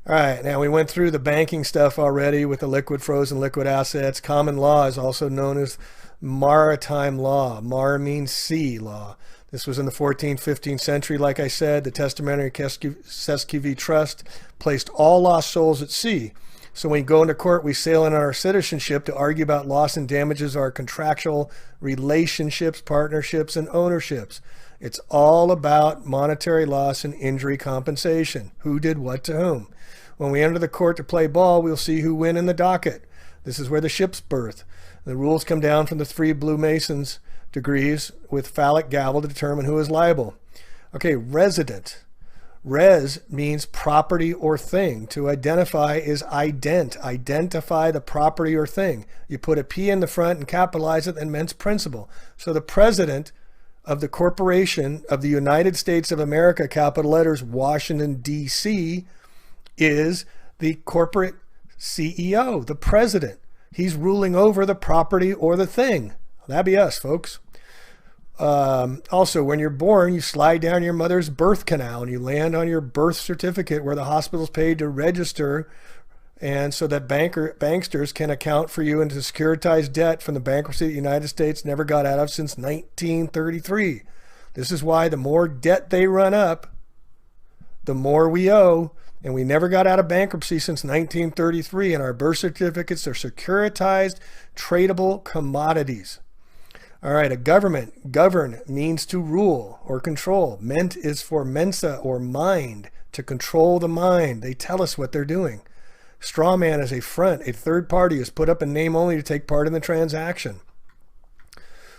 All right, now we went through the banking stuff already with the liquid, frozen, liquid assets. Common law is also known as maritime law. Mar means sea law. This was in the 14th, 15th century. Like I said, the Testamentary Cesquivi Trust placed all lost souls at sea. So when we go into court, we sail in our citizenship to argue about loss and damages, our contractual relationships, partnerships, and ownerships. It's all about monetary loss and injury compensation. Who did what to whom? When we enter the court to play ball, we'll see who win in the docket. This is where the ship's birth. The rules come down from the 3 Blue Masons degrees with phallic gavel to determine who is liable. Okay, resident. Res means property or thing. To identify is ident. Identify the property or thing. You put a P in the front and capitalize it and means principal. So the president of the corporation of the United States of America, capital letters, Washington, D.C., is the corporate CEO, the president. He's ruling over the property or the thing. That'd be us, folks. Also, when you're born, you slide down your mother's birth canal and you land on your birth certificate where the hospital's paid to register, and so that banksters can account for you into securitized debt from the bankruptcy the United States never got out of since 1933. This is why the more debt they run up, the more we owe. And we never got out of bankruptcy since 1933, and our birth certificates are securitized, tradable commodities. All right, a government. Govern means to rule or control. Ment is for mensa or mind, to control the mind. They tell us what they're doing. Straw man is a front. A third party is put up in name only to take part in the transaction.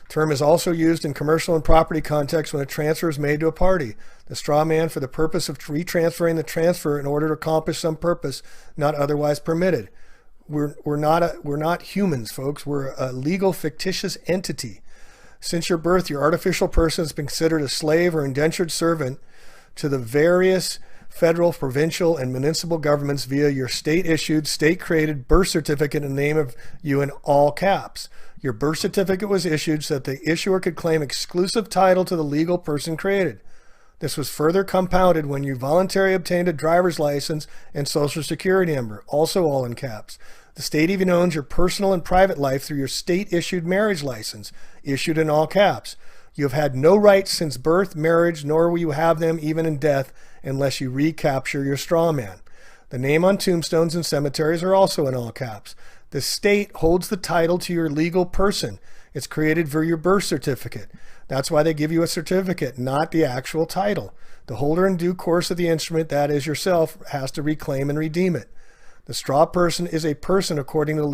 Term is also used in commercial and property context when a transfer is made to a party. The straw man for the purpose of retransferring the transfer in order to accomplish some purpose not otherwise permitted. We're not humans, folks. We're a legal fictitious entity. Since your birth, your artificial person has been considered a slave or indentured servant to the various federal, provincial, and municipal governments via your state-issued, state-created birth certificate in the name of you in all caps. Your birth certificate was issued so that the issuer could claim exclusive title to the legal person created. This was further compounded when you voluntarily obtained a driver's license and social security number, also all in caps. The state even owns your personal and private life through your state-issued marriage license, issued in all caps. You have had no rights since birth, marriage, nor will you have them even in death unless you recapture your straw man. The name on tombstones and cemeteries are also in all caps. The state holds the title to your legal person. It's created for your birth certificate. That's why they give you a certificate, not the actual title. The holder in due course of the instrument, that is yourself, has to reclaim and redeem it. The straw person is a person according to the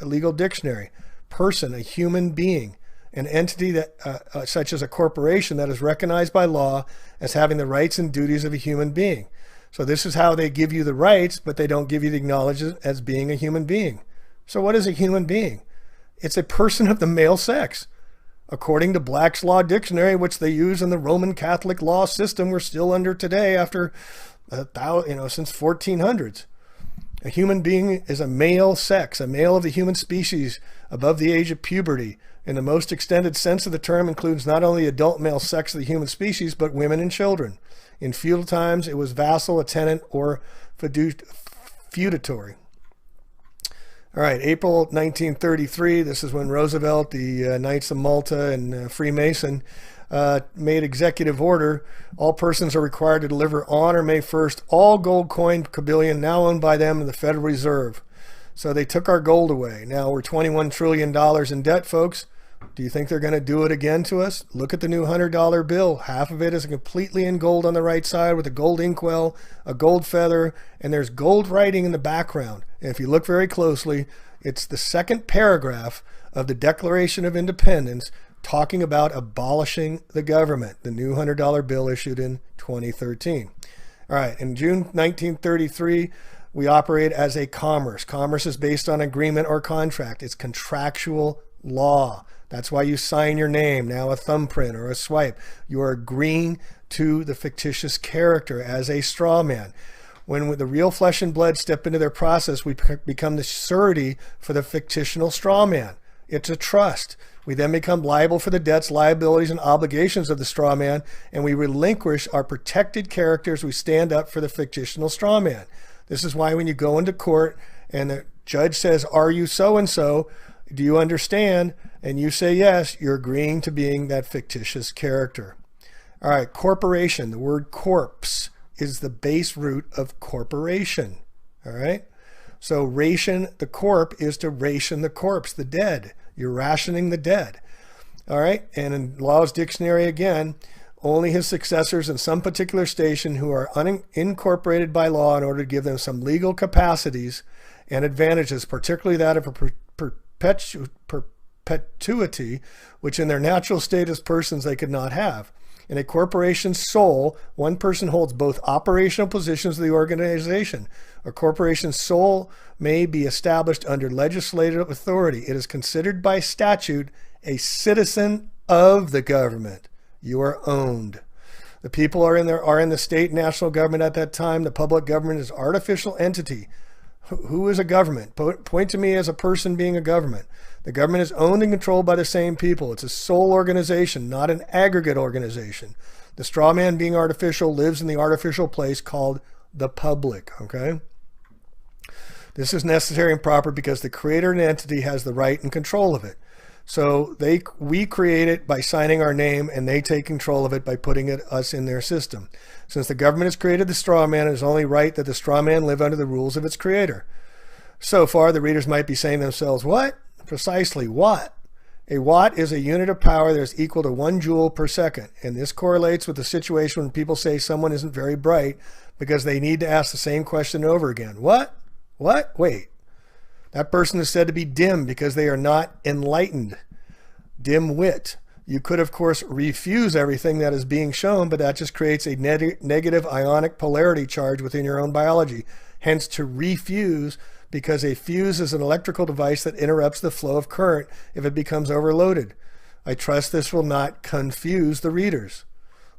legal dictionary. Person, a human being, an entity that, such as a corporation that is recognized by law as having the rights and duties of a human being. So this is how they give you the rights, but they don't give you the acknowledgement as being a human being. So what is a human being? It's a person of the male sex. According to Black's Law Dictionary, which they use in the Roman Catholic law system we're still under today after, since 1400s. A human being is a male sex, a male of the human species above the age of puberty. In the most extended sense of the term includes not only adult male sex of the human species, but women and children. In feudal times, it was vassal, a tenant, or feudatory. All right, April 1933, this is when Roosevelt, the Knights of Malta and Freemason, made executive order. All persons are required to deliver on or May 1st all gold coin bullion now owned by them in the Federal Reserve. So they took our gold away. Now we're $21 trillion in debt, folks. Do you think they're going to do it again to us? Look at the new $100 bill. Half of it is completely in gold on the right side with a gold inkwell, a gold feather, and there's gold writing in the background. And if you look very closely, it's the second paragraph of the Declaration of Independence talking about abolishing the government, the new $100 bill issued in 2013. All right, in June 1933, we operate as a commerce. Commerce is based on agreement or contract. It's contractual law. That's why you sign your name, now a thumbprint or a swipe. You are agreeing to the fictitious character as a straw man. When the real flesh and blood step into their process, we become the surety for the fictional straw man. It's a trust. We then become liable for the debts, liabilities, and obligations of the straw man, and we relinquish our protected characters. We stand up for the fictional straw man. This is why when you go into court and the judge says, "Are you so-and-so? Do you understand?" And you say yes, you're agreeing to being that fictitious character. All right, corporation. The word corpse is the base root of corporation. All right? So ration the corp is to ration the corpse, the dead. You're rationing the dead. All right? And in Law's Dictionary again, only his successors in some particular station who are unincorporated by law in order to give them some legal capacities and advantages, particularly that of a perpetuity, which in their natural state as persons they could not have. In a corporation's soul, one person holds both operational positions of the organization. A corporation's soul may be established under legislative authority. It is considered by statute a citizen of the government. You are owned. The people are in the state and national government at that time. The public government is an artificial entity. Who is a government? Point to me as a person being a government. The government is owned and controlled by the same people. It's a sole organization, not an aggregate organization. The straw man, being artificial, lives in the artificial place called the public, okay? This is necessary and proper because the creator and entity has the right and control of it. So we create it by signing our name, and they take control of it by putting us in their system. Since the government has created the straw man, it is only right that the straw man live under the rules of its creator. So far, the readers might be saying to themselves, what? Precisely, what? A watt is a unit of power that is equal to 1 joule per second. And this correlates with the situation when people say someone isn't very bright because they need to ask the same question over again. What? What? Wait. That person is said to be dim because they are not enlightened. Dim-wit. You could, of course, refuse everything that is being shown, but that just creates a negative ionic polarity charge within your own biology. Hence, to refuse, because a fuse is an electrical device that interrupts the flow of current if it becomes overloaded. I trust this will not confuse the readers.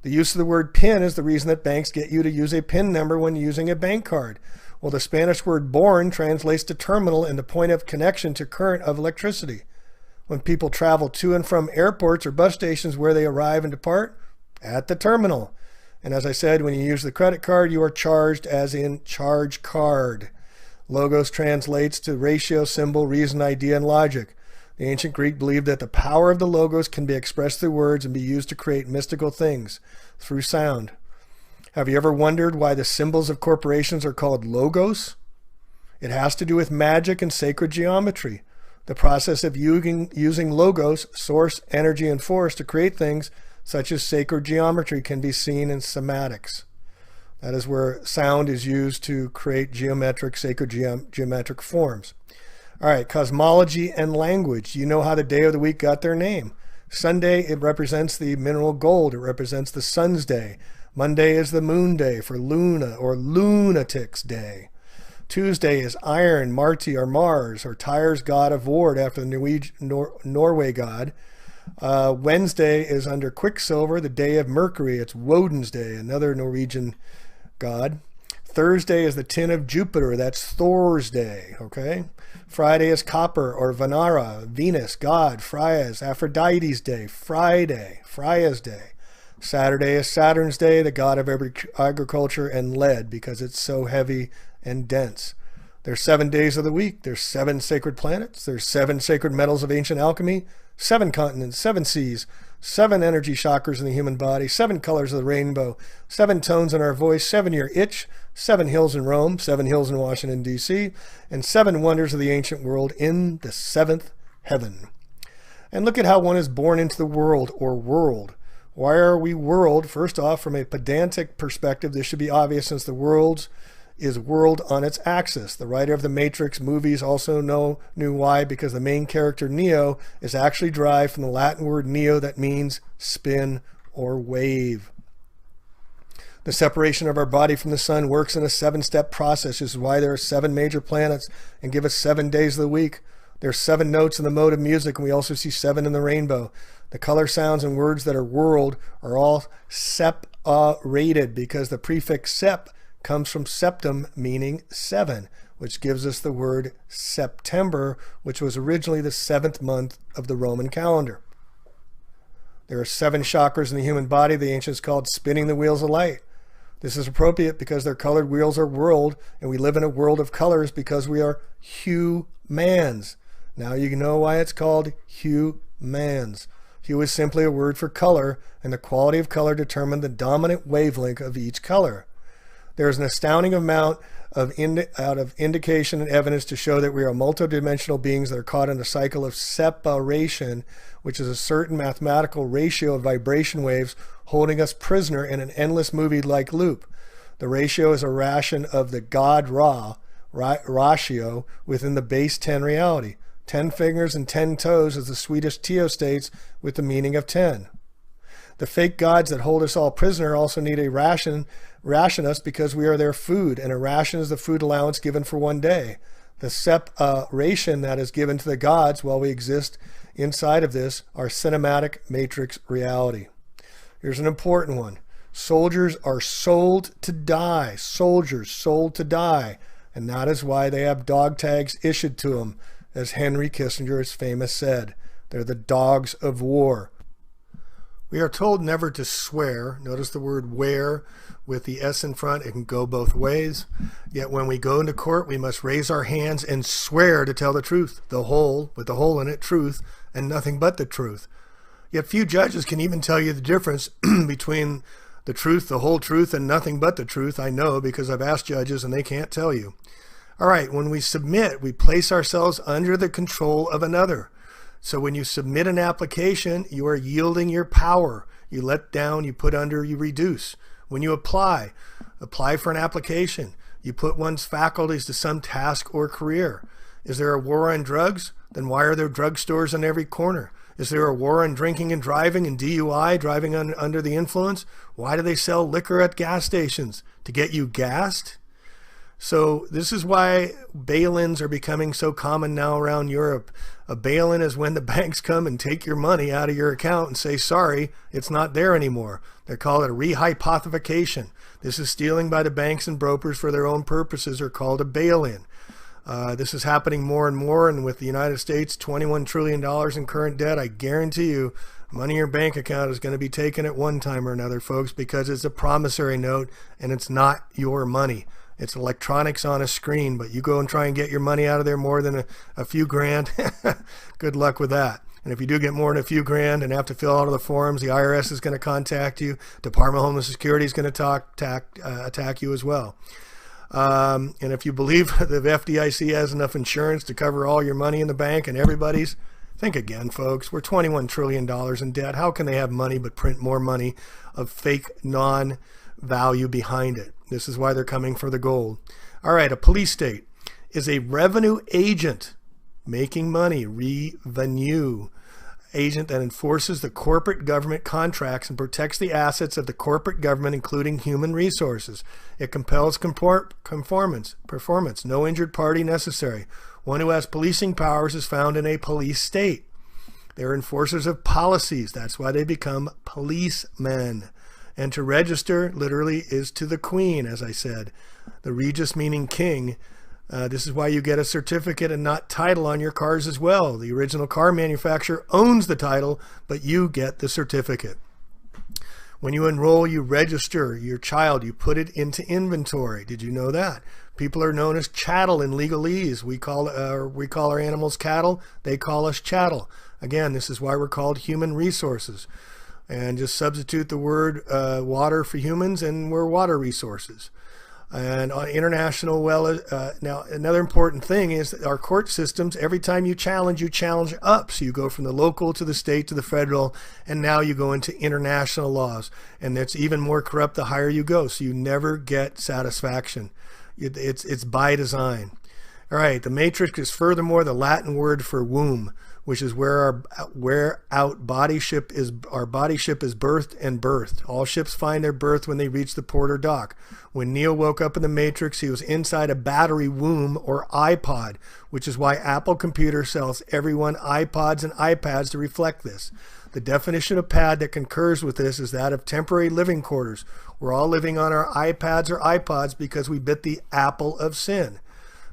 The use of the word PIN is the reason that banks get you to use a PIN number when using a bank card. Well, the Spanish word born translates to terminal and the point of connection to current of electricity. When people travel to and from airports or bus stations, where they arrive and depart? At the terminal. And as I said, when you use the credit card, you are charged as in charge card. Logos translates to ratio, symbol, reason, idea, and logic. The ancient Greek believed that the power of the logos can be expressed through words and be used to create mystical things through sound. Have you ever wondered why the symbols of corporations are called logos? It has to do with magic and sacred geometry. The process of using logos, source, energy, and force to create things such as sacred geometry can be seen in semantics. That is where sound is used to create geometric, sacred geometric forms. All right, cosmology and language. You know how the day of the week got their name. Sunday, it represents the mineral gold. It represents the sun's day. Monday is the moon day for Luna or Lunatics Day. Tuesday is iron, Marti or Mars, or Tyre's god of war after the Norway god. Wednesday is under Quicksilver, the day of Mercury. It's Woden's day, another Norwegian god. Thursday is the tin of Jupiter. That's Thor's day, okay? Friday is copper or Venera, Venus, God. Freya's Aphrodite's day, Friday, Freya's day. Saturday is Saturn's day, the god of agriculture and lead, because it's so heavy and dense. There's 7 days of the week. There's 7 sacred planets. There's 7 sacred metals of ancient alchemy, 7 continents, 7 seas, 7 energy chakras in the human body, 7 colors of the rainbow, 7 tones in our voice, 7-year itch, 7 hills in Rome, 7 hills in Washington, D.C., and 7 wonders of the ancient world in the 7th heaven. And look at how one is born into the world, or world. Why are we world? First off, from a pedantic perspective, this should be obvious, since the world is world on its axis. The writer of the Matrix movies also knew why, because the main character Neo is actually derived from the Latin word neo, that means spin or wave. The separation of our body from the sun works in a 7-step process. This is why there are 7 major planets and give us 7 days of the week. There are 7 notes in the mode of music, and we also see 7 in the rainbow. The color, sounds, and words that are world are all separated, because the prefix sep comes from septum, meaning 7, which gives us the word September, which was originally the 7th month of the Roman calendar. There are 7 chakras in the human body. The ancients called spinning the wheels of light. This is appropriate because their colored wheels are world, and we live in a world of colors because we are humans. Now you know why it's called humans. Hue is simply a word for color, and the quality of color determines the dominant wavelength of each color. There is an astounding amount of indication and evidence to show that we are multidimensional beings that are caught in a cycle of separation, which is a certain mathematical ratio of vibration waves holding us prisoner in an endless movie-like loop. The ratio is a ration of the God ratio within the base 10 reality. 10 fingers and 10 toes, as the Swedish Teo states, with the meaning of 10. The fake gods that hold us all prisoner also need a ration us because we are their food, and a ration is the food allowance given for one day. The separation that is given to the gods while we exist inside of this, our cinematic matrix reality. Here's an important one. Soldiers are sold to die. Soldiers sold to die. And that is why they have dog tags issued to them, as Henry Kissinger has famous said. They're the dogs of war. We are told never to swear. Notice the word where with the S in front. It can go both ways. Yet when we go into court, we must raise our hands and swear to tell the truth, the whole, with the hole in it, truth, and nothing but the truth. Yet few judges can even tell you the difference between the truth, the whole truth, and nothing but the truth. I know because I've asked judges and they can't tell you. All right, when we submit, we place ourselves under the control of another. So when you submit an application, you are yielding your power. You let down, you put under, you reduce. When you apply for an application, you put one's faculties to some task or career. Is there a war on drugs? Then why are there drugstores on every corner? Is there a war on drinking and driving and DUI, driving under the influence? Why do they sell liquor at gas stations? To get you gassed? So this is why bail-ins are becoming so common now around Europe. A bail-in is when the banks come and take your money out of your account and say, sorry, it's not there anymore. They call it a rehypothecation. This is stealing by the banks and brokers for their own purposes, are called a bail-in. This is happening more and more, and with the United States, $21 trillion in current debt, I guarantee you money in your bank account is going to be taken at one time or another, folks, because it's a promissory note and it's not your money. It's electronics on a screen, but you go and try and get your money out of there more than a few grand, good luck with that. And if you do get more than a few grand and have to fill out all the forms, the IRS is going to contact you. Department of Homeland Security is going to attack you as well. And if you believe the FDIC has enough insurance to cover all your money in the bank and everybody's, think again, folks. We're $21 trillion in debt. How can they have money but print more money of fake non-value behind it? This is why they're coming for the gold. All right, a police state is a revenue agent making money, revenue agent that enforces the corporate government contracts and protects the assets of the corporate government, including human resources. It compels performance, no injured party necessary. One who has policing powers is found in a police state. They're enforcers of policies. That's why they become policemen. And to register literally is to the queen, as I said. The regis meaning king. This is why you get a certificate and not title on your cars as well. The original car manufacturer owns the title, but you get the certificate. When you enroll, you register your child. You put it into inventory. Did you know that? People are known as chattel in legalese. We call our animals cattle. They call us chattel. Again, this is why we're called human resources. And just substitute the word water for humans, and we're water resources. And on international, now another important thing is that our court systems, every time you challenge up. So you go from the local to the state to the federal, and now you go into international laws. And it's even more corrupt the higher you go. So you never get satisfaction. It's by design. All right, the matrix is furthermore the Latin word for womb, which is where our body ship is birthed and birthed. All ships find their birth when they reach the port or dock. When Neo woke up in the Matrix, he was inside a battery womb or iPod, which is why Apple Computer sells everyone iPods and iPads to reflect this. The definition of pad that concurs with this is that of temporary living quarters. We're all living on our iPads or iPods because we bit the apple of sin.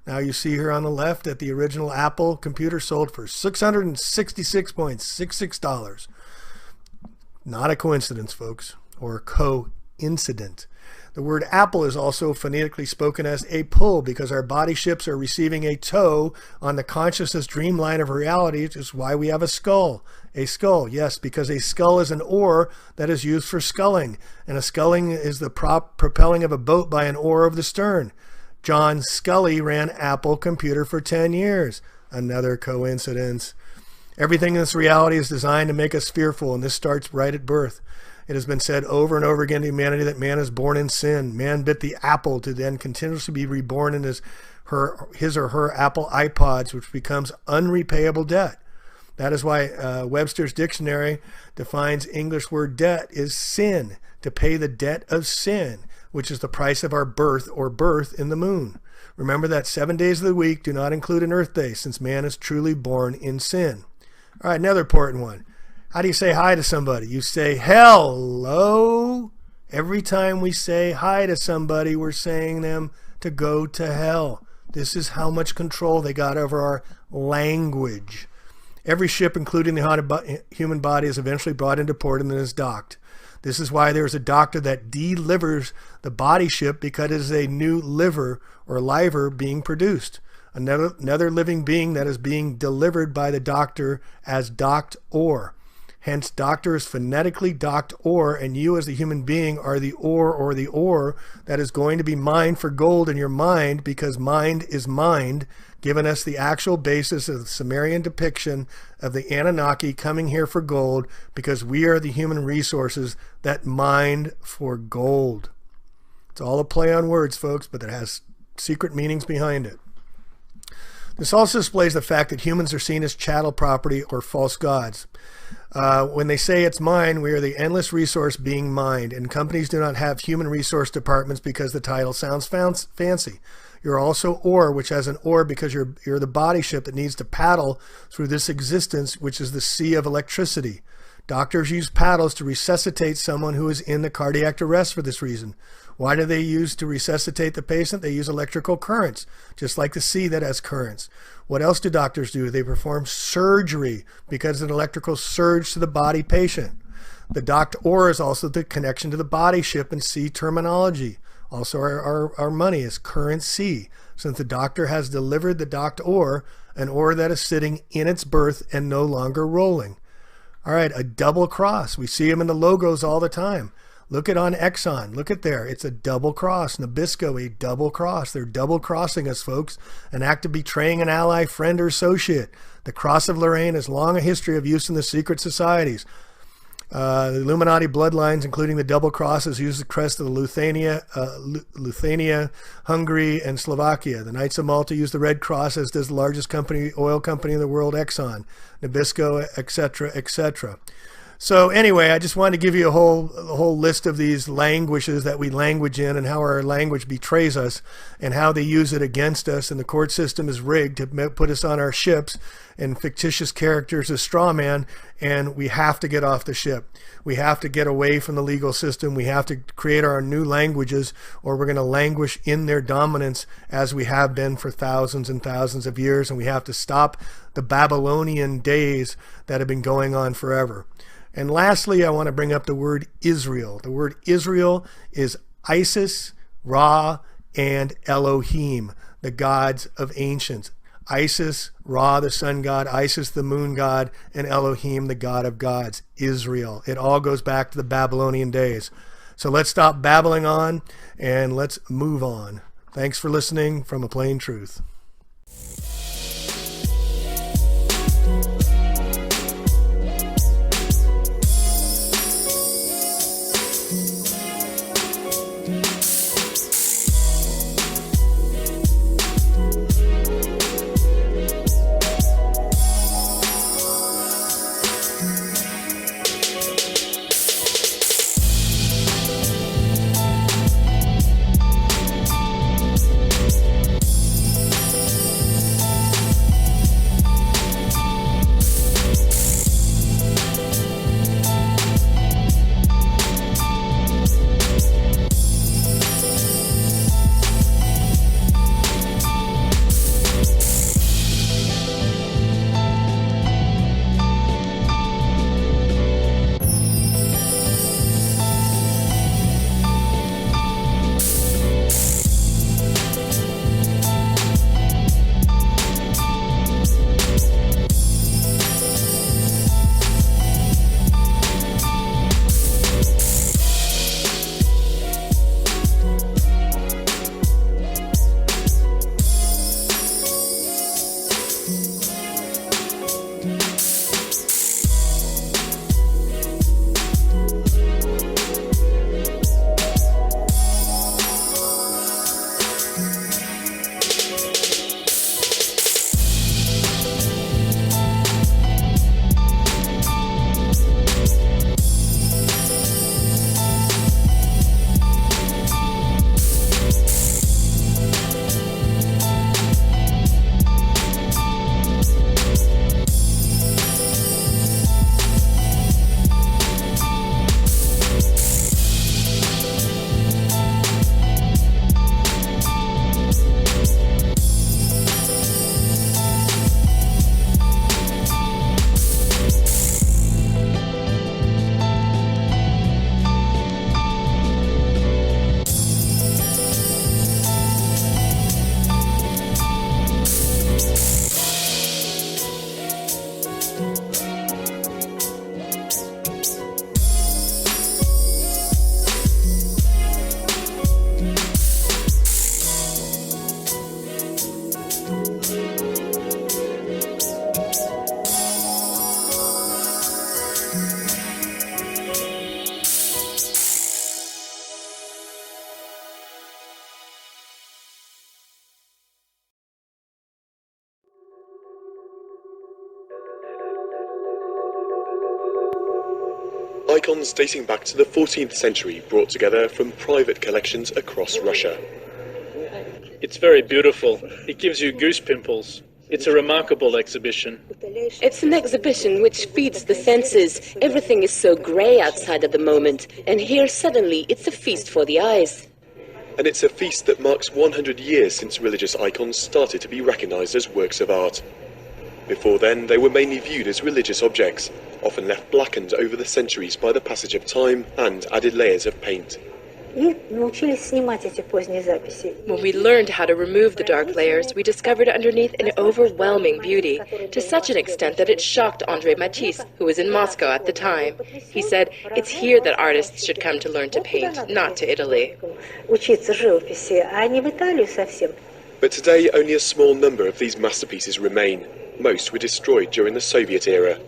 Now you see here on the left that the original Apple computer sold for $666.66. Not a coincidence, folks, or a coincident. The word apple is also phonetically spoken as a pull because our body ships are receiving a tow on the consciousness dreamline of reality, which is why we have a skull. A skull, yes, because a skull is an oar that is used for sculling, and a sculling is the propelling of a boat by an oar of the stern. John Scully ran Apple Computer for 10 years. Another coincidence. Everything in this reality is designed to make us fearful, and this starts right at birth. It has been said over and over again to humanity that man is born in sin. Man bit the apple to then continuously be reborn in his or her Apple iPods, which becomes unrepayable debt. That is why Webster's dictionary defines English word debt is sin, to pay the debt of sin, which is the price of our birth or birth in the moon. Remember that 7 days of the week do not include an earth day, since man is truly born in sin. All right, another important one. How do you say hi to somebody? You say hello. Every time we say hi to somebody, we're saying them to go to hell. This is how much control they got over our language. Every ship, including the human body, is eventually brought into port and then is docked. This is why there's a doctor that delivers the body ship, because it is a new liver or liver being produced. Another living being that is being delivered by the doctor as docked ore. Hence, doctor is phonetically docked ore, and you as the human being are the ore or the ore that is going to be mined for gold in your mind, because mind is mind, giving us the actual basis of the Sumerian depiction of the Anunnaki coming here for gold, because we are the human resources that mined for gold. It's all a play on words, folks, but it has secret meanings behind it. This also displays the fact that humans are seen as chattel property or false gods. When they say it's mine, we are the endless resource being mined, and companies do not have human resource departments because the title sounds fancy. You're also ore, which has an oar because you're the body ship that needs to paddle through this existence, which is the sea of electricity. Doctors use paddles to resuscitate someone who is in the cardiac arrest for this reason. Why do they use to resuscitate the patient? They use electrical currents, just like the sea that has currents. What else do doctors do? They perform surgery because of an electrical surge to the body patient. The docked oar is also the connection to the body ship in sea terminology. Also, our money is currency, since the doctor has delivered the docked oar, an oar that is sitting in its berth and no longer rolling. All right, a double cross. We see them in the logos all the time. Look at on Exxon. Look at there. It's a double cross. Nabisco, a double cross. They're double crossing us, folks. An act of betraying an ally, friend, or associate. The cross of Lorraine has long a history of use in the secret societies. The Illuminati bloodlines, including the double crosses, use the crest of the Lithuania, Hungary, and Slovakia. The Knights of Malta use the red cross, as does the largest oil company in the world, Exxon, Nabisco, etc., etc. So anyway, I just wanted to give you a whole list of these languages that we language in and how our language betrays us and how they use it against us. And the court system is rigged to put us on our ships and fictitious characters as straw man. And we have to get off the ship. We have to get away from the legal system. We have to create our new languages, or we're going to languish in their dominance as we have been for thousands and thousands of years. And we have to stop the Babylonian days that have been going on forever. And lastly, I want to bring up the word Israel. The word Israel is Isis, Ra, and Elohim, the gods of ancients. Isis, Ra, the sun god, Isis, the moon god, and Elohim, the god of gods. Israel. It all goes back to the Babylonian days. So let's stop babbling on and let's move on. Thanks for listening from A Plain Truth. Icons dating back to the 14th century brought together from private collections across Russia. It's very beautiful. It gives you goose pimples. It's a remarkable exhibition. It's an exhibition which feeds the senses. Everything is so grey outside at the moment, and here suddenly it's a feast for the eyes. And it's a feast that marks 100 years since religious icons started to be recognised as works of art. Before then, they were mainly viewed as religious objects, often left blackened over the centuries by the passage of time and added layers of paint. When we learned how to remove the dark layers, we discovered underneath an overwhelming beauty, to such an extent that it shocked André Matisse, who was in Moscow at the time. He said, it's here that artists should come to learn to paint, not to Italy. But today, only a small number of these masterpieces remain. Most were destroyed during the Soviet era.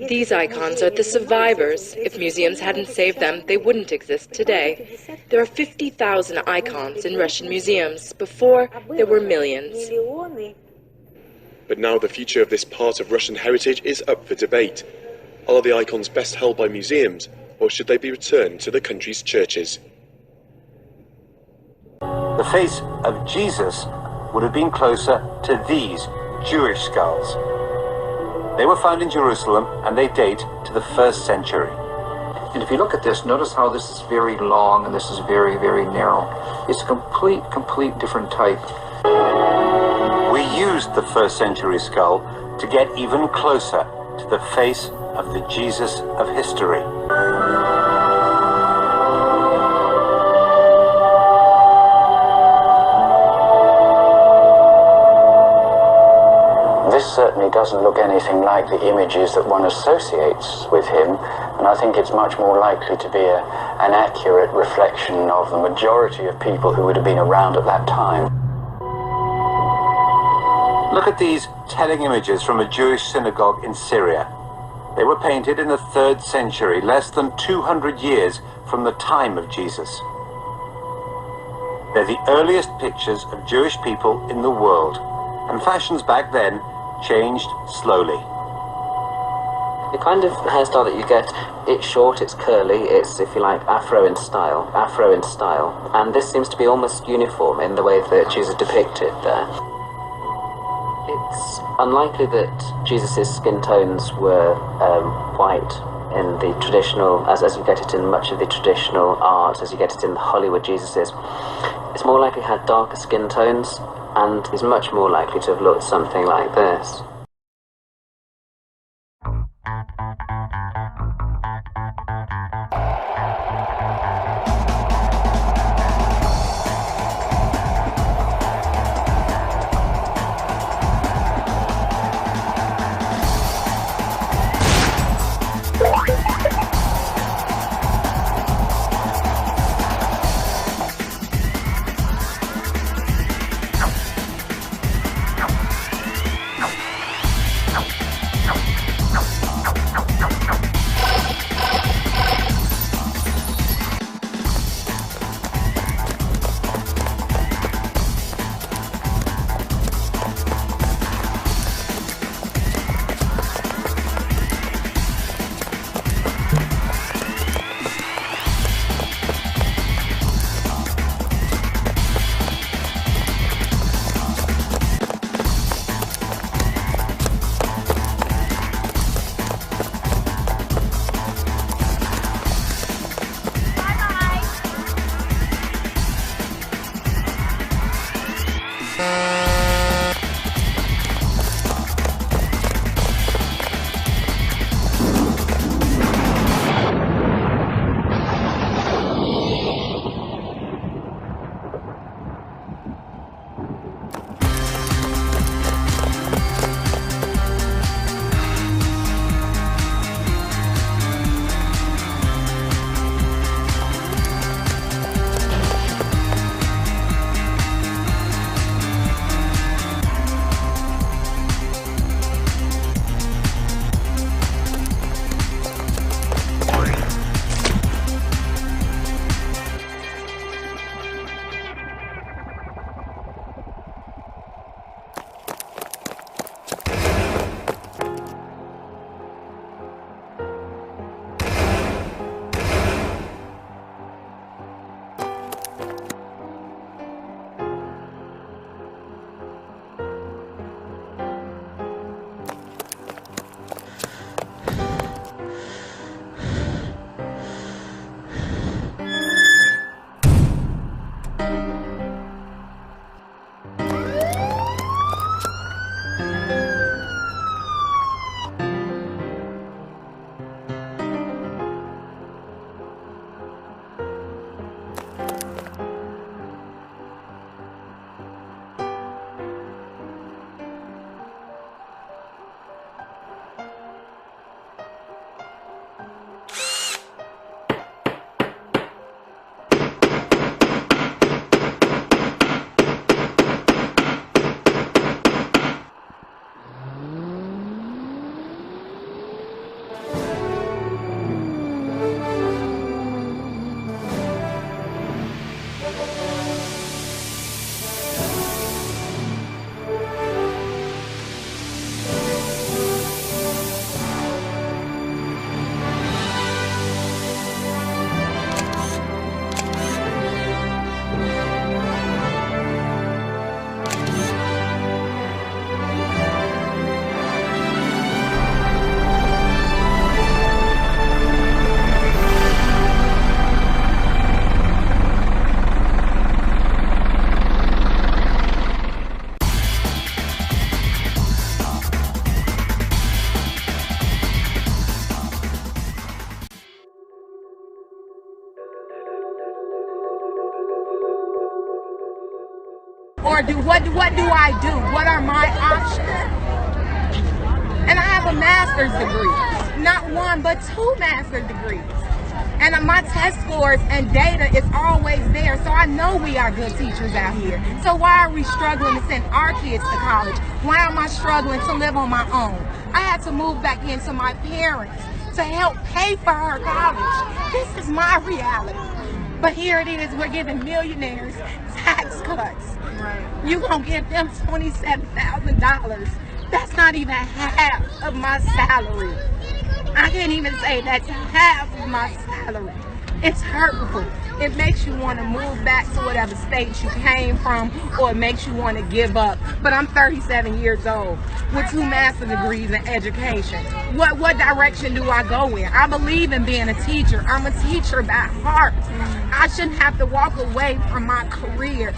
These icons are the survivors. If museums hadn't saved them, they wouldn't exist today. There are 50,000 icons in Russian museums. Before, there were millions. But now the future of this part of Russian heritage is up for debate. Are the icons best held by museums, or should they be returned to the country's churches? The face of Jesus would have been closer to these Jewish skulls. They were found in Jerusalem, and they date to the 1st century. And if you look at this, notice how this is very long and this is very, very narrow. It's a complete different type. We used the 1st century skull to get even closer to the face of the Jesus of history. This certainly doesn't look anything like the images that one associates with him, and I think it's much more likely to be an accurate reflection of the majority of people who would have been around at that time. Look at these telling images from a Jewish synagogue in Syria. They were painted in the 3rd century, less than 200 years from the time of Jesus. They're the earliest pictures of Jewish people in the world, and fashions back then changed slowly. The kind of hairstyle that you get, it's short, it's curly, it's, if you like, afro in style, and this seems to be almost uniform in the way that Jesus is depicted there. It's unlikely that Jesus' skin tones were white in the traditional, as you get it in much of the traditional art, as you get it in Hollywood Jesus's. It's more likely he had darker skin tones, and he's much more likely to have looked something like this. more do? What do I do? What are my options? And I have a master's degree. Not one, but 2 master's degrees. And my test scores and data is always there, so I know we are good teachers out here. So why are we struggling to send our kids to college? Why am I struggling to live on my own? I had to move back into my parents to help pay for her college. This is my reality. But here it is, we're giving millionaires tax cuts. You gonna give them $27,000. That's not even half of my salary. I can't even say that's half of my salary. It's hurtful. It makes you want to move back to whatever state you came from, or it makes you want to give up. But I'm 37 years old with 2 master's degrees in education. What direction do I go in? I believe in being a teacher. I'm a teacher by heart. I shouldn't have to walk away from my career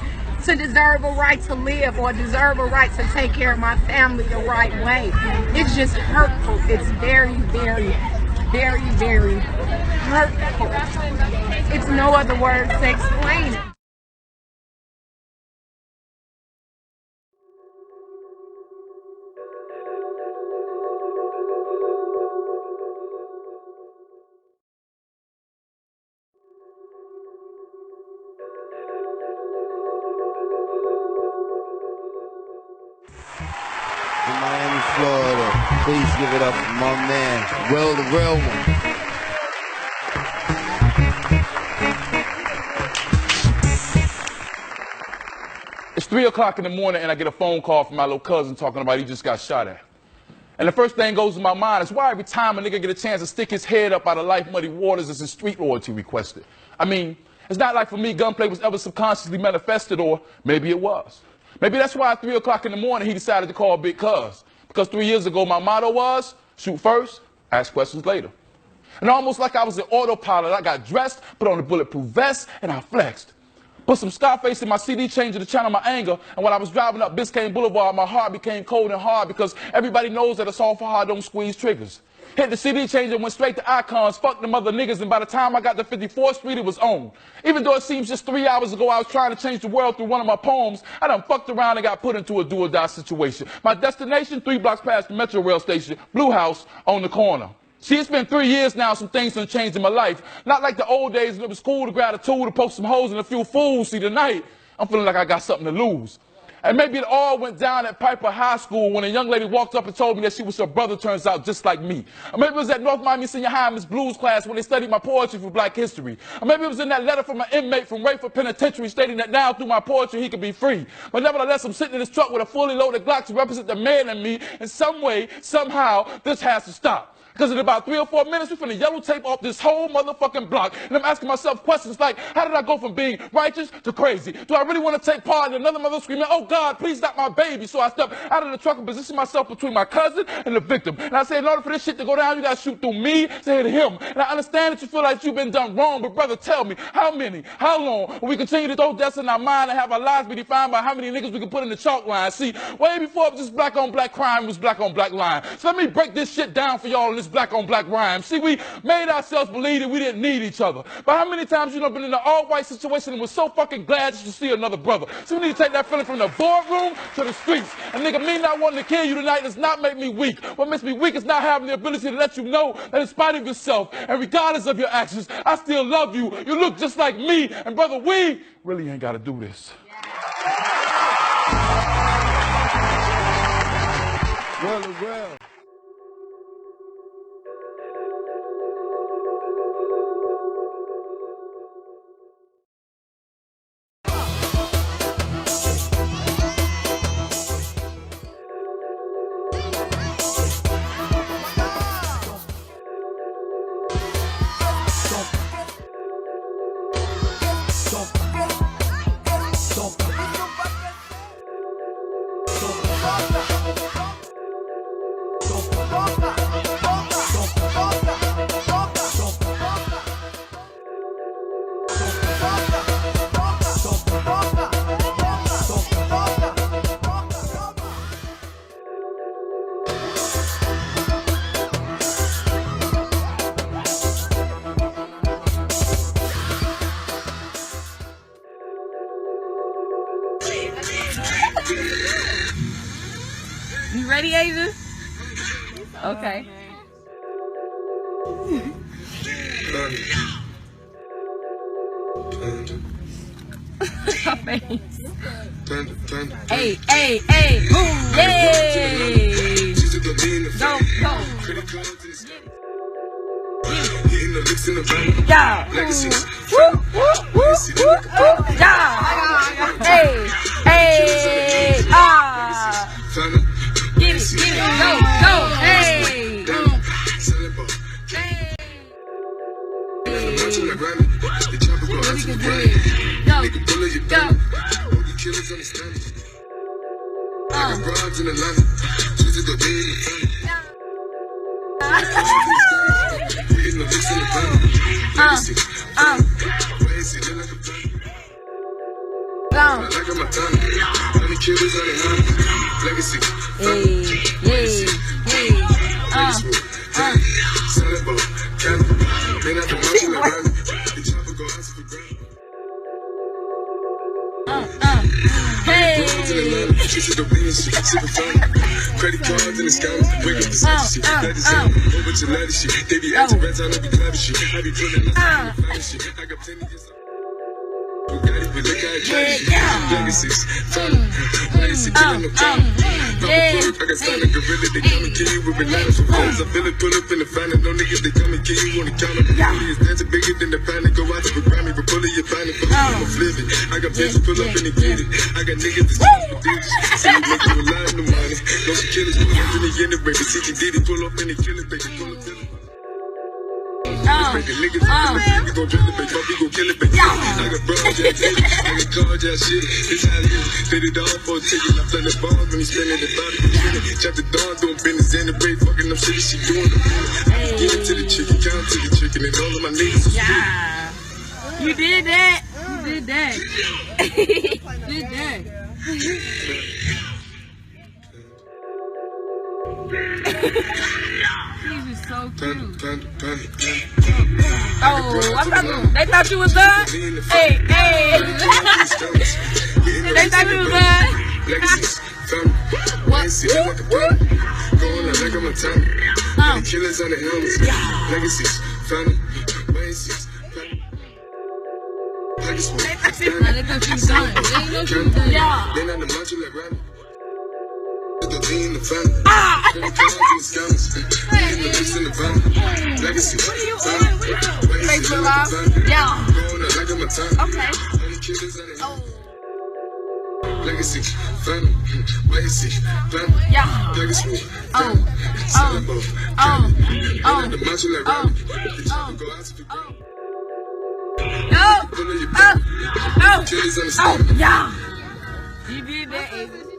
to deserve a right to live or deserve a right to take care of my family the right way. It's just hurtful. It's very, very, very, very hurtful. It's no other words to explain it. In Miami, Florida. Please give it up for my man, Will the Real One. It's 3 o'clock in the morning and I get a phone call from my little cousin talking about he just got shot at. And the first thing goes to my mind is why every time a nigga get a chance to stick his head up out of life muddy waters is a street loyalty requested. I mean, it's not like for me gunplay was ever subconsciously manifested, or maybe it was. Maybe that's why at 3 o'clock in the morning he decided to call Big Cuz. Because 3 years ago my motto was, shoot first, ask questions later. And almost like I was an autopilot, I got dressed, put on a bulletproof vest, and I flexed. Put some Scarface in my CD changer to channel my anger, and when I was driving up Biscayne Boulevard, my heart became cold and hard because everybody knows that a soft heart don't squeeze triggers. Hit the CD changer, went straight to Icons, fucked them other niggas, and by the time I got to 54th Street, it was on. Even though it seems just 3 hours ago I was trying to change the world through one of my poems, I done fucked around and got put into a do-or-die situation. My destination, 3 blocks past the Metro Rail station, Blue House on the corner. See, it's been 3 years now, some things done changed in my life. Not like the old days when it was cool to grab a tool to poke some holes in a few fools. See, tonight, I'm feeling like I got something to lose. And maybe it all went down at Piper High School when a young lady walked up and told me that she was her brother, turns out just like me. Or maybe it was at North Miami Senior High Miss Blues class when they studied my poetry for Black History. Or maybe it was in that letter from an inmate from Rayford Penitentiary stating that now through my poetry he could be free. But nevertheless, I'm sitting in this truck with a fully loaded Glock to represent the man in me. In some way, somehow, this has to stop. Because in about 3 or 4 minutes, we're finna yellow tape off this whole motherfucking block. And I'm asking myself questions like, how did I go from being righteous to crazy? Do I really want to take part in another mother screaming, oh God, please stop my baby? So I step out of the truck and position myself between my cousin and the victim. And I say, in order for this shit to go down, you gotta shoot through me to hit him. And I understand that you feel like you've been done wrong, but brother, tell me, how many, how long will we continue to throw deaths in our mind and have our lives be defined by how many niggas we can put in the chalk line? See, way before it was just black on black crime, it was black on black line. So let me break this shit down for y'all in this black on black rhyme. See, we made ourselves believe that we didn't need each other. But how many times you know been in an all-white situation and was so fucking glad just to see another brother? So we need to take that feeling from the boardroom to the streets. And nigga, me not wanting to kill you tonight does not make me weak. What makes me weak is not having the ability to let you know that in spite of yourself and regardless of your actions, I still love you. You look just like me. And brother, we really ain't got to do this. Well. You ready, Asia? Okay. Hey, hey, hey, boom, yay! Go, go. Yeah. Woo, woo, woo, woo, yeah. Hey, hey, ah. Get it, go, go, hey. Credit cards in the sky, wake up the shit. Let the sound over to let shit. They be acting rats, I know be clever shit. I be pulling the shit. I got plenty of Bugatti, but look how I drag shit. Legacies, family, legacy, killing the time. I got started gorilla, they come and kill you with bananas for phones. I feel it, pull up in the fan, no niggas, they come and kill you on the counter. It's dancing bigger than the panic, go out to the Grammy, but pull it, you're finding for I'm flipping. I got pins to pull up and they get it. I got niggas that's for digits. See you make you rely on the money. No some killers, pull up in the end of baby. See you did it, pull up in the killer, baby, pull up in the niggas, we gon' drill it, baby, we gon' kill it, baby. I got brown jazz, I got car jazz shit. It's how it is. Did it all for a ticket. I play the ball when he spinning the body. Chop the dawn, doing business in the break, fucking up shit. She doing the give it to the chicken, count to the chicken, and all of my niggas are yeah. You did that. You did that. You did that. These are so cute. Oh, they thought you was done? Hey, hey. They thought you was done? What? Killers on the helmets. Legacies, family, legacies. They thought you was done. They ain't know you was done. Yeah. They not the macho like Randy. In the family. Ah! In the family. Legacy. What are you on? Facebook Live? Yeah. Okay. Oh. Legacy, family, legacy, family. Yeah. Legacy, family. No. Yeah. You did that, Avis.